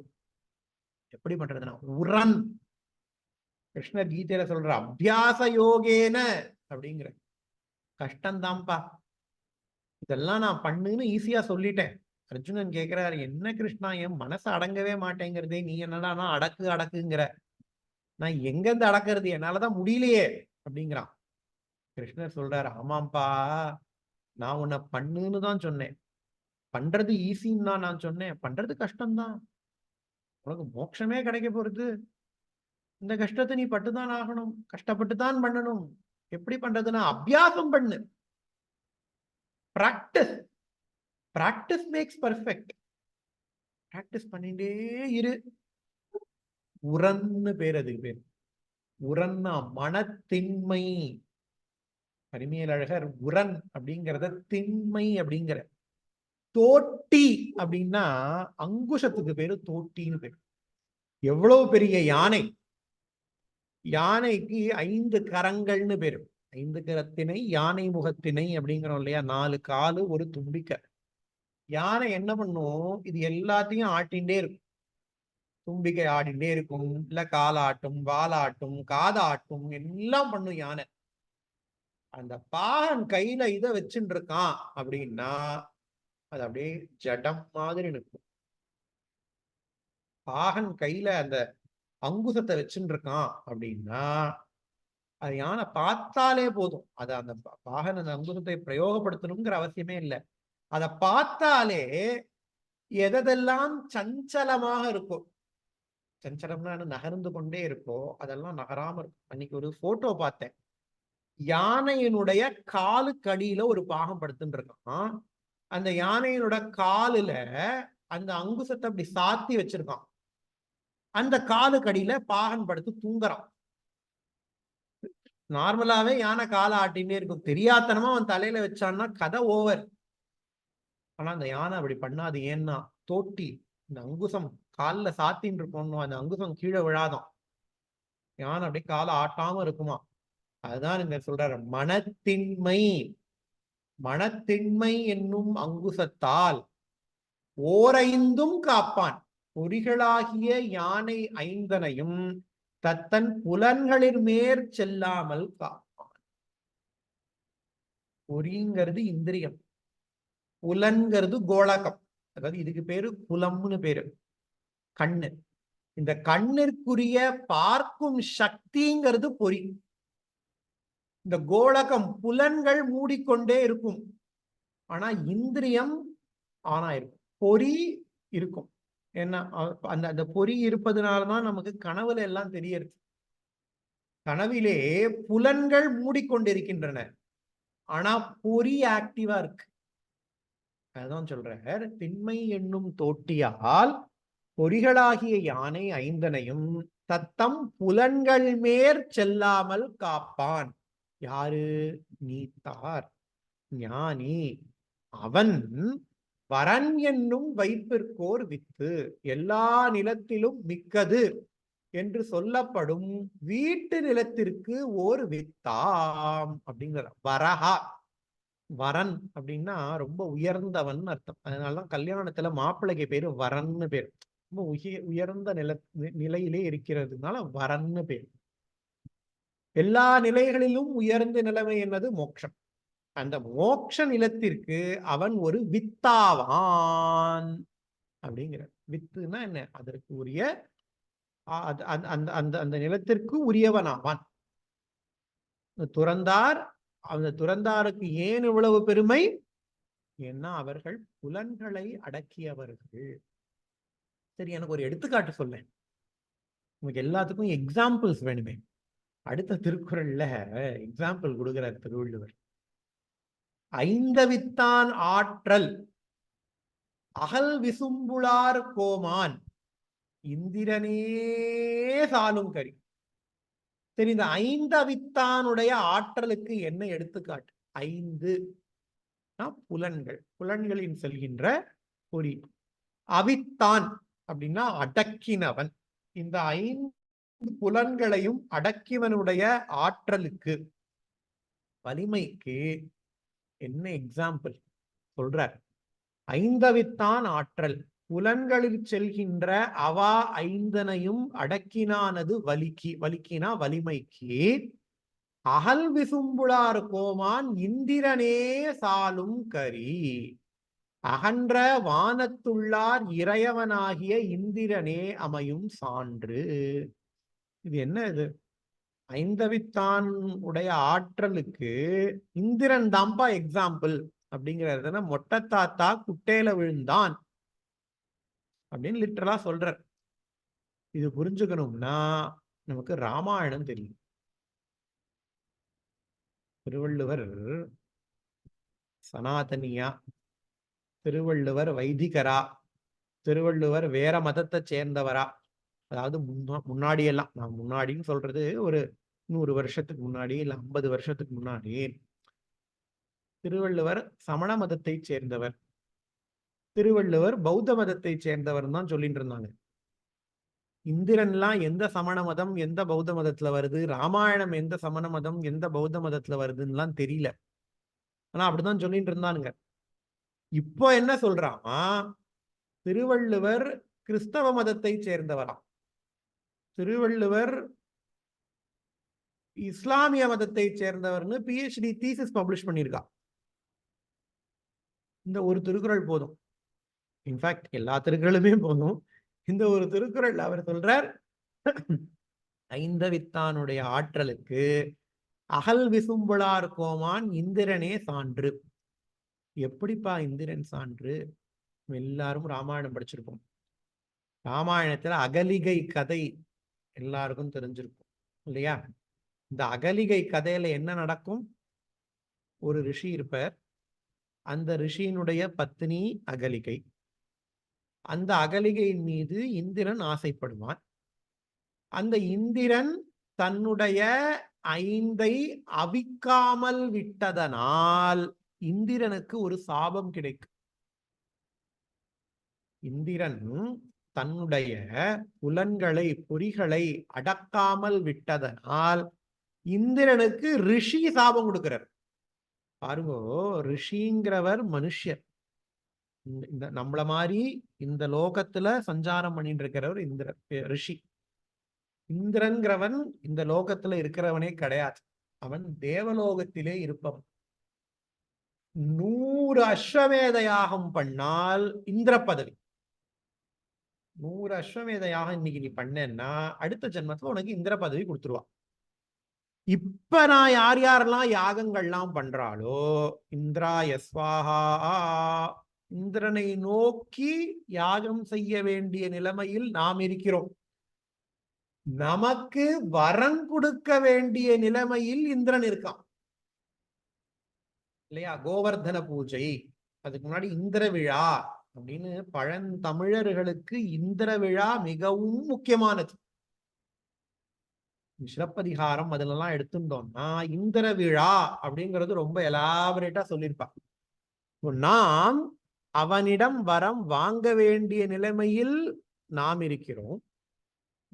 எப்படி பண்றதுன்னா உரன், கிருஷ்ணர் கீதையில சொல்ற அபியாச யோகேன அப்படிங்கிற. கஷ்டம்தான்ப்பா, இதெல்லாம் நான் பண்ணுன்னு ஈஸியா சொல்லிட்டேன். அர்ஜுனன் கேட்கிறாரு, என்ன கிருஷ்ணா என் மனசு அடங்கவே மாட்டேங்கிறதே, நீ என்னடா அடக்கு அடக்குங்கிற, நான் எங்கிருந்து அடக்கிறது, என்னாலதான் முடியலையே அப்படிங்கிறான். கிருஷ்ணர் சொல்றாரு, ஆமாம்பா, நான் உன்னை பண்ணுன்னு தான் சொன்னேன். பண்றது ஈஸின்னு தான் நான் சொன்னேன். பண்றது கஷ்டம்தான். உனக்கு மோட்சமே கிடைக்க போறது. இந்த கஷ்டத்தை நீ பட்டுதான் ஆகணும், கஷ்டப்பட்டுதான் பண்ணணும். எப்படி பண்றதுன்னா அபியாசம் பண்ணு. Practice. Practice makes perfect. Practice பண்ணிட்டே இரு. உரன்னு பேர், அதுக்கு பேர் உரன்னா மனத்திண்மை. பரிமேலழகர் உரன் அப்படிங்கிறத திண்மை அப்படிங்கிற. தோட்டி அப்படின்னா அங்குஷத்துக்கு பேரு தோட்டின்னு பேரு. எவ்வளவு பெரிய யானை! யானைக்கு 5 கரங்கள்னு பேரு. 5 கரத்தினை யானை முகத்தினை அப்படிங்கிறோம் இல்லையா? 4 காலு ஒரு தும்பிக்கை. யானை என்ன பண்ணும்? இது எல்லாத்தையும் ஆட்டின்ண்டே இருக்கும். தும்பிக்கை ஆடிண்டே இருக்கும், இல்ல காலாட்டும், வாலாட்டும், காதாட்டும், எல்லாம் பண்ணும் யானை. அந்த பாகன் கையில இத வச்சுட்டு இருக்கான் அப்படின்னா அது அப்படியே ஜடம் மாதிரி நிற்கும். பாகன் கையில அந்த அங்குசத்தை வச்சுட்டு இருக்கான் அப்படின்னா அது யானை பார்த்தாலே போதும். அது அந்த பாகன் அந்த அங்குசத்தை பிரயோகப்படுத்தணுங்கிற அவசியமே இல்லை. அதை பார்த்தாலே எதெல்லாம் சஞ்சலமாக இருக்கும், சஞ்சலம்னா நகர்ந்து கொண்டே இருக்கோ அதெல்லாம் நகராம இருக்கும். அன்னைக்கு ஒரு போட்டோ பார்த்தேன். யானையினுடைய காலுக்கடியில ஒரு பாகம் படுத்துட்டு இருக்கான். அந்த யானையினோட காலுல அந்த அங்குசத்தை அப்படி சாத்தி வச்சிருக்கான். அந்த காலுக்கடியில பாகன் படுத்து தூங்குறான். நார்மலாவே யானை காலை ஆட்டினே இருக்கும். தெரியாதனமா அவன் தலையில வச்சான்னா கதை ஓவர். ஆனா அந்த யானை அப்படி பண்ணாது. ஏன்னா தோட்டி, இந்த அங்குசம் காலில் சாத்தின்னு இருக்கணும், அந்த அங்குசம் கீழே விழாதான். யானை அப்படி காலை ஆட்டாம இருக்குமா. அதுதான் இங்க சொல்றாரு மனத்திண்மை. மனத்திண்மை என்னும் அங்குசத்தால் ஓரைந்தும் காப்பான். பொறிகளாகிய யானை 5னையும் தத்தன் புலன்களின் மேற் செல்லாமல் காப்பான். பொறிங்கிறது இந்திரியம், புலன்கிறது கோலகம். அதாவது இதுக்கு பேரு புலம்னு பேரு, கண்ணு. இந்த கண்ணிற்குரிய பார்க்கும் சக்திங்கிறது பொறி. இந்த கோலகம் புலன்கள் மூடிக்கொண்டே இருக்கும், ஆனா இந்திரியம் ஆனா இருக்கும், பொறி இருக்கும். ஏன்னா அந்த அந்த பொறி இருப்பதனாலதான் நமக்கு கனவுல எல்லாம் தெரியறது. கனவிலே புலன்கள் மூடிக்கொண்டிருக்கின்றன, ஆனா பொறி ஆக்டிவா இருக்கு. அதுதான் சொல்றார், திண்மை என்னும் தோட்டியால் பொறிகளாகிய யானை 5னையும் தத்தம் புலன்கள் மேற் செல்லாமல் காப்பான். யாரு? நீத்தார், ஞானி. அவன் வரன் என்னும் வைப்பிற்கோர் வித்து, எல்லா நிலத்திலும் மிக்கது என்று சொல்லப்படும் வீட்டு நிலத்திற்கு ஓர் வித்தாம் அப்படிங்கிற. வரஹா, வரன் அப்படின்னா ரொம்ப உயர்ந்தவன் அர்த்தம். அதனாலதான் கல்யாணத்துல மாப்பிள்ளைக்கு பேரு வரன்னு பேர். ரொம்ப உயர்ந்த நிலையிலே இருக்கிறதுனால வரன்னு பேர். எல்லா நிலைகளிலும் உயர்ந்த நிலைமை என்னது? மோட்சம். அந்த மோட்ச நிலத்திற்கு அவன் ஒரு வித்தாவான் அப்படிங்கிற. வித்துனா என்ன? அதற்கு உரிய அந்த நிலத்திற்கு உரியவனாவான். துறந்தார், அந்த துறந்தாருக்கு ஏன் இவ்வளவு பெருமை? ஏன்னா அவர்கள் புலன்களை அடக்கியவர்கள். சரி, எனக்கு ஒரு எடுத்துக்காட்டு சொல்லேன். உங்களுக்கு எல்லாத்துக்கும் எக்ஸாம்பிள்ஸ் வேணுமே. அடுத்த திருக்குறள்ல எக்ஸாம்பிள் கொடுக்கிறார் திருவள்ளுவர். ஐந்தவித்தான் ஆற்றல் அகல் விசும்புளார் கோமான் இந்திரனே சாலும் கரி. சரி, இந்த 5 அவித்தானுடைய ஆற்றலுக்கு என்ன எடுத்துக்காட்டு? 5 புலன்கள், புலன்களின் செல்கின்ற பொறி. அவித்தான் அப்படின்னா அடக்கினவன். இந்த 5 புலன்களையும் அடக்கியவனுடைய ஆற்றலுக்கு, வலிமைக்கு என்ன எக்ஸாம்பிள் சொல்றார்? 5 அவித்தான் ஆற்றல், புலன்களில் செல்கின்ற அவா 5னையும் அடக்கினானது வலிக்கு, வலிக்கினா வலிமைக்கு. அகல் விசும்புளார் கோமான் இந்திரனே சாலும் கரி. அகன்ற வானத்துள்ளார் இறையவனாகிய இந்திரனே அமையும் சான்று. இது என்ன? இது 5 அவித்தான் உடைய ஆற்றலுக்கு இந்திரன் தாம்பா எக்ஸாம்பிள் அப்படிங்கிறதுனா, மொட்டத்தாத்தா குட்டையில விழுந்தான் அப்படின்னு லிட்டரலா சொல்ற. இது புரிஞ்சுக்கணும்னா நமக்கு ராமாயணம் தெரியும். திருவள்ளுவர் சனாதனியா, திருவள்ளுவர் வைதிகரா, திருவள்ளுவர் வேற மதத்தை சேர்ந்தவரா? அதாவது முன்னாடி எல்லாம், நான் முன்னாடின்னு சொல்றது ஒரு 100 வருஷத்துக்கு முன்னாடி இல்ல 50 வருஷத்துக்கு முன்னாடி திருவள்ளுவர் சமண மதத்தை சேர்ந்தவர், திருவள்ளுவர் பௌத்த மதத்தை சேர்ந்தவர் தான் சொல்லிட்டு இருந்தாங்க. இந்திரன்லாம் எந்த சமண மதம் எந்த பௌத்த மதத்துல வருது, ராமாயணம் எந்த சமண மதம் எந்த பௌத்த மதத்துல வருதுன்னுலாம் தெரியல. ஆனா அப்படிதான் சொல்லிட்டு இருந்தானுங்க. இப்போ என்ன சொல்றாமா, திருவள்ளுவர் கிறிஸ்தவ மதத்தை சேர்ந்தவராம், திருவள்ளுவர் இஸ்லாமிய மதத்தை சேர்ந்தவர்னு பிஹெச்டி தீசிஸ் பப்ளிஷ் பண்ணியிருக்கா. இந்த ஒரு திருக்குறள் போதும், இன்ஃபேக்ட் எல்லா திருக்குறளுமே போதும். இந்த ஒரு திருக்குறள் அவர் சொல்றார், ஐந்தவித்தானுடைய ஆற்றலுக்கு அகல் விசும்புளார் கோமான் இந்திரனே சான்று. எப்படிப்பா இந்திரன் சான்று? எல்லாரும் ராமாயணம் படிச்சிருப்போம். ராமாயணத்துல அகலிகை கதை எல்லாருக்கும் தெரிஞ்சிருக்கும் இல்லையா? இந்த அகலிகை கதையில என்ன நடக்கும்? ஒரு ரிஷி இருப்பார், அந்த ரிஷியினுடைய பத்னி அகலிகை. அந்த அகலிகையின் மீது இந்திரன் ஆசைப்படுவான். அந்த இந்திரன் தன்னுடைய 5 அவிக்காமல் விட்டதனால் இந்திரனுக்கு ஒரு சாபம் கிடைக்கும். இந்திரன் தன்னுடைய புலன்களை பொறிகளை அடக்காமல் விட்டதனால் இந்திரனுக்கு ரிஷி சாபம் கொடுக்கிறார். பாருங்க, ரிஷிங்கிறவர் மனுஷர், இந்த நம்மள மாதிரி இந்த லோகத்துல சஞ்சாரம் பண்ணிட்டு இருக்கிறவர் இந்திரன் ரிஷி. இந்திரன்கிறவன் இந்த லோகத்துல இருக்கிறவனே கிடையாது, அவன் தேவலோகத்திலே இருப்பவன். 100 அஸ்வமேத யாகம் பண்ணால் இந்திர பதவி. 100 அஸ்வமேத யாகம் இன்னைக்கு நீ பண்ணேன்னா அடுத்த ஜென்மத்துல உனக்கு இந்திர பதவி கொடுத்துருவா. இப்ப நான் யார் யாரெல்லாம் யாகங்கள்லாம் பண்றாளோ, இந்திராய ஸ்வாஹா, இந்திரனை நோக்கி யாகம் செய்ய வேண்டிய நிலைமையில் நாம் இருக்கிறோம். நமக்கு வரம் கொடுக்க வேண்டிய நிலைமையில் இந்திரன் இருக்கான் இல்லையா? கோவர்தன பூஜை, அதுக்கு முன்னாடி இந்திர விழா அப்படின்னு பழந்தமிழர்களுக்கு இந்திர விழா மிகவும் முக்கியமானது. சிலப்பதிகாரம் அதுலலாம் எடுத்துட்டோம்னா இந்திர விழா அப்படிங்கிறது ரொம்ப எலாபரேட்டா சொல்லியிருப்பா. நாம் அவனிடம் வரம் வாங்க வேண்டிய நிலைமையில் நாம் இருக்கிறோம்,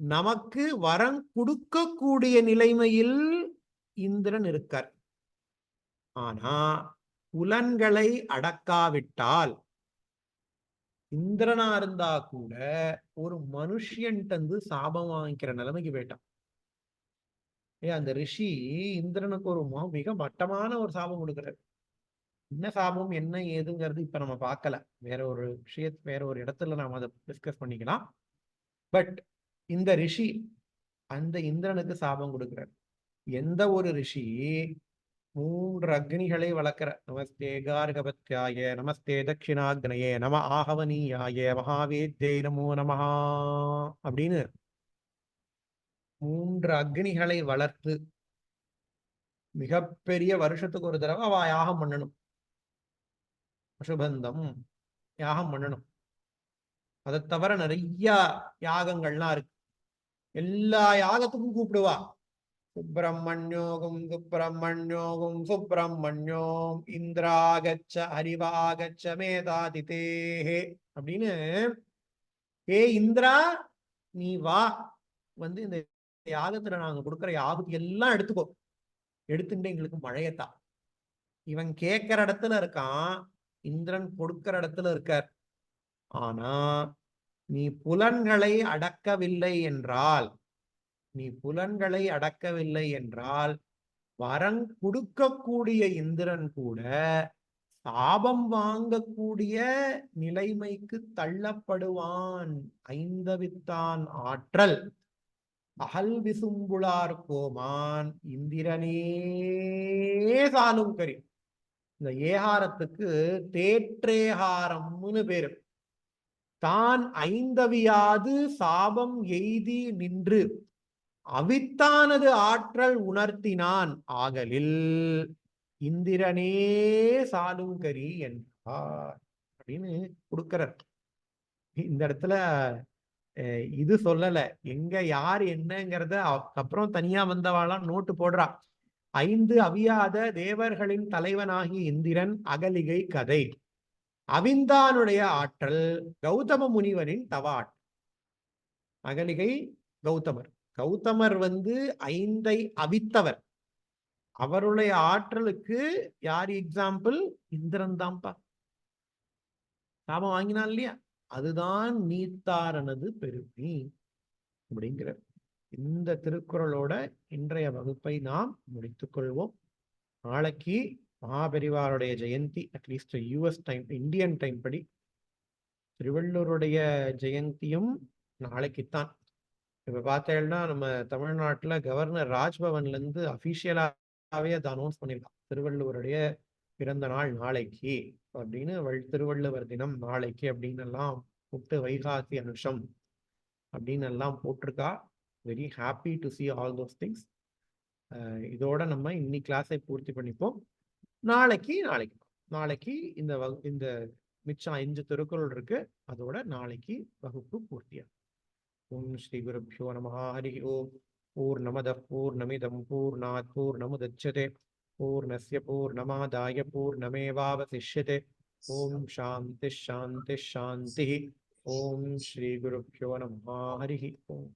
நமக்கு வரம் கொடுக்கக்கூடிய நிலைமையில் இந்திரன் இருக்கார். ஆனா புலன்களை அடக்காவிட்டால் இந்திரனா இருந்தா கூட ஒரு மனுஷன்ட்டு சாபம் வாங்கிக்கிற நிலைமைக்கு போயிட்டான். அந்த ரிஷி இந்திரனுக்கு ஒரு மிக மட்டமான ஒரு சாபம் கொடுக்கிறார். என்ன சாபம் என்ன ஏதுங்கிறது இப்ப நம்ம பார்க்கல, வேற ஒரு வேற ஒரு இடத்துல நாம அதை டிஸ்கஸ் பண்ணிக்கலாம். பட் இந்த ரிஷி அந்த இந்திரனுக்கு சாபம் கொடுக்கிறார். எந்த ஒரு ரிஷி 3 அக்னிகளை வளர்க்கிற, நமஸ்தே கார்கபத்யாய, நமஸ்தே தட்சிணாக்னயே, நம ஆகவனீயாய, மகாவேத்யை நமோ நமஹா அப்படின்னு 3 அக்னிகளை வளர்த்து மிகப்பெரிய வருஷத்துக்கு ஒரு தடவை அவ யாகம் பண்ணணும், அசுபந்தம் யாகம் பண்ணணும். அதை தவிர நிறைய யாகங்கள்லாம் இருக்கு, எல்லா யாகத்துக்கும் கூப்பிடுவா. சுப்பிரமணியோகம் சுப்பிரமணியோகம் சுப்பிரமணியோம் இந்திராகச்ச ஹரிவாகச்ச மேதாதிதேஹே அப்படின்னு, ஏ இந்திரா நீ வா, வந்து இந்த யாகத்துல நாங்க கொடுக்குற யாகத்துக்கு எல்லாம் எடுத்துக்கோ, எடுத்துட்டு எங்களுக்கு மழையத்தா. இவன் கேட்கிற இடத்துல இருக்கான், இந்திரன் கொடுக்கிற இடத்துல இருக்கார். ஆனா நீ புலன்களை அடக்கவில்லை என்றால், நீ புலன்களை அடக்கவில்லை என்றால் வரம் கொடுக்கக்கூடிய இந்திரன் கூட சாபம் வாங்கக்கூடிய நிலைமைக்கு தள்ளப்படுவான். ஐந்தவித்தான் ஆற்றல் அகல் விசும்புளார் கோமான் இந்திரனே சாலும் கரி. இந்த ஏகாரத்துக்கு தேற்றேகாரம்னு பேரு. தான் ஐந்தவியாது சாபம் எய்தி நின்று அவித்தானது ஆற்றல் உணர்த்தினான் ஆகலில் இந்திரனே சாலுங்கரி என்பார் அப்படின்னு கொடுக்கிறார். இந்த இடத்துல இது சொல்லல, எங்க யார் என்னங்கிறத அப்புறம் தனியா வந்தவாளாம் நோட்டு போடுறா. 5 அவியாத தேவர்களின் தலைவனாகிய இந்திரன் அகலிகை கதை, அவிந்தானுடைய ஆற்றல், கௌதம முனிவரின் தவ ஆற்றல். அகலிகை கௌதமர். கௌதமர் 5ஐ அவித்தவர். அவருடைய ஆற்றலுக்கு யார் எக்ஸாம்பிள்? இந்திரன் தான்ப்பா. சாபம் வாங்கினான் இல்லையா, அதுதான் நீத்தாரனது பெருமை அப்படிங்கிற இந்த திருக்குறளோட இன்றைய வகுப்பை நாம் முடித்துக் கொள்வோம். நாளைக்கு மகாபெரிவாருடைய ஜெயந்தி, at least US time, Indian time படி திருவள்ளுவருடைய ஜெயந்தியும் நாளைக்குத்தான். இப்ப பார்த்தேன்னா நம்ம தமிழ்நாட்டுல கவர்னர் ராஜ்பவன்ல இருந்து அபிஷியலாவே அதை அனௌன்ஸ் பண்ணிருக்கான், திருவள்ளுவருடைய பிறந்த நாள் நாளைக்கு அப்படின்னு, திருவள்ளுவர் தினம் நாளைக்கு அப்படின்னு எல்லாம் கூப்பிட்டு, வைகாசி அனுஷம் அப்படின்னு எல்லாம் போட்டிருக்கா. Very happy to C all those things. இதோட நம்ம இன்னைக்கு கிளாஸை பூர்த்தி பண்ணிப்போம். நாளைக்கு இந்த மிச்சம் 5 திருக்குறள் இருக்கு, அதோட நாளைக்கு வகுப்பு பூர்த்தியா. ஓம் ஸ்ரீ குருப்யோ நமஹ. ஹரி ஓம். பூர்ணமதః பூர்ணமிதம் பூர்ணாத் பூர்ணமுதச்யதே பூர்ணஸ்ய பூர்ணமாதாய பூர்ணமேவாவசிஷ்யதே. ஓம் சாந்தி சாந்தி சாந்தி. ஓம் ஸ்ரீ குருப்யோ நமஹ. ஹரி ஓம்.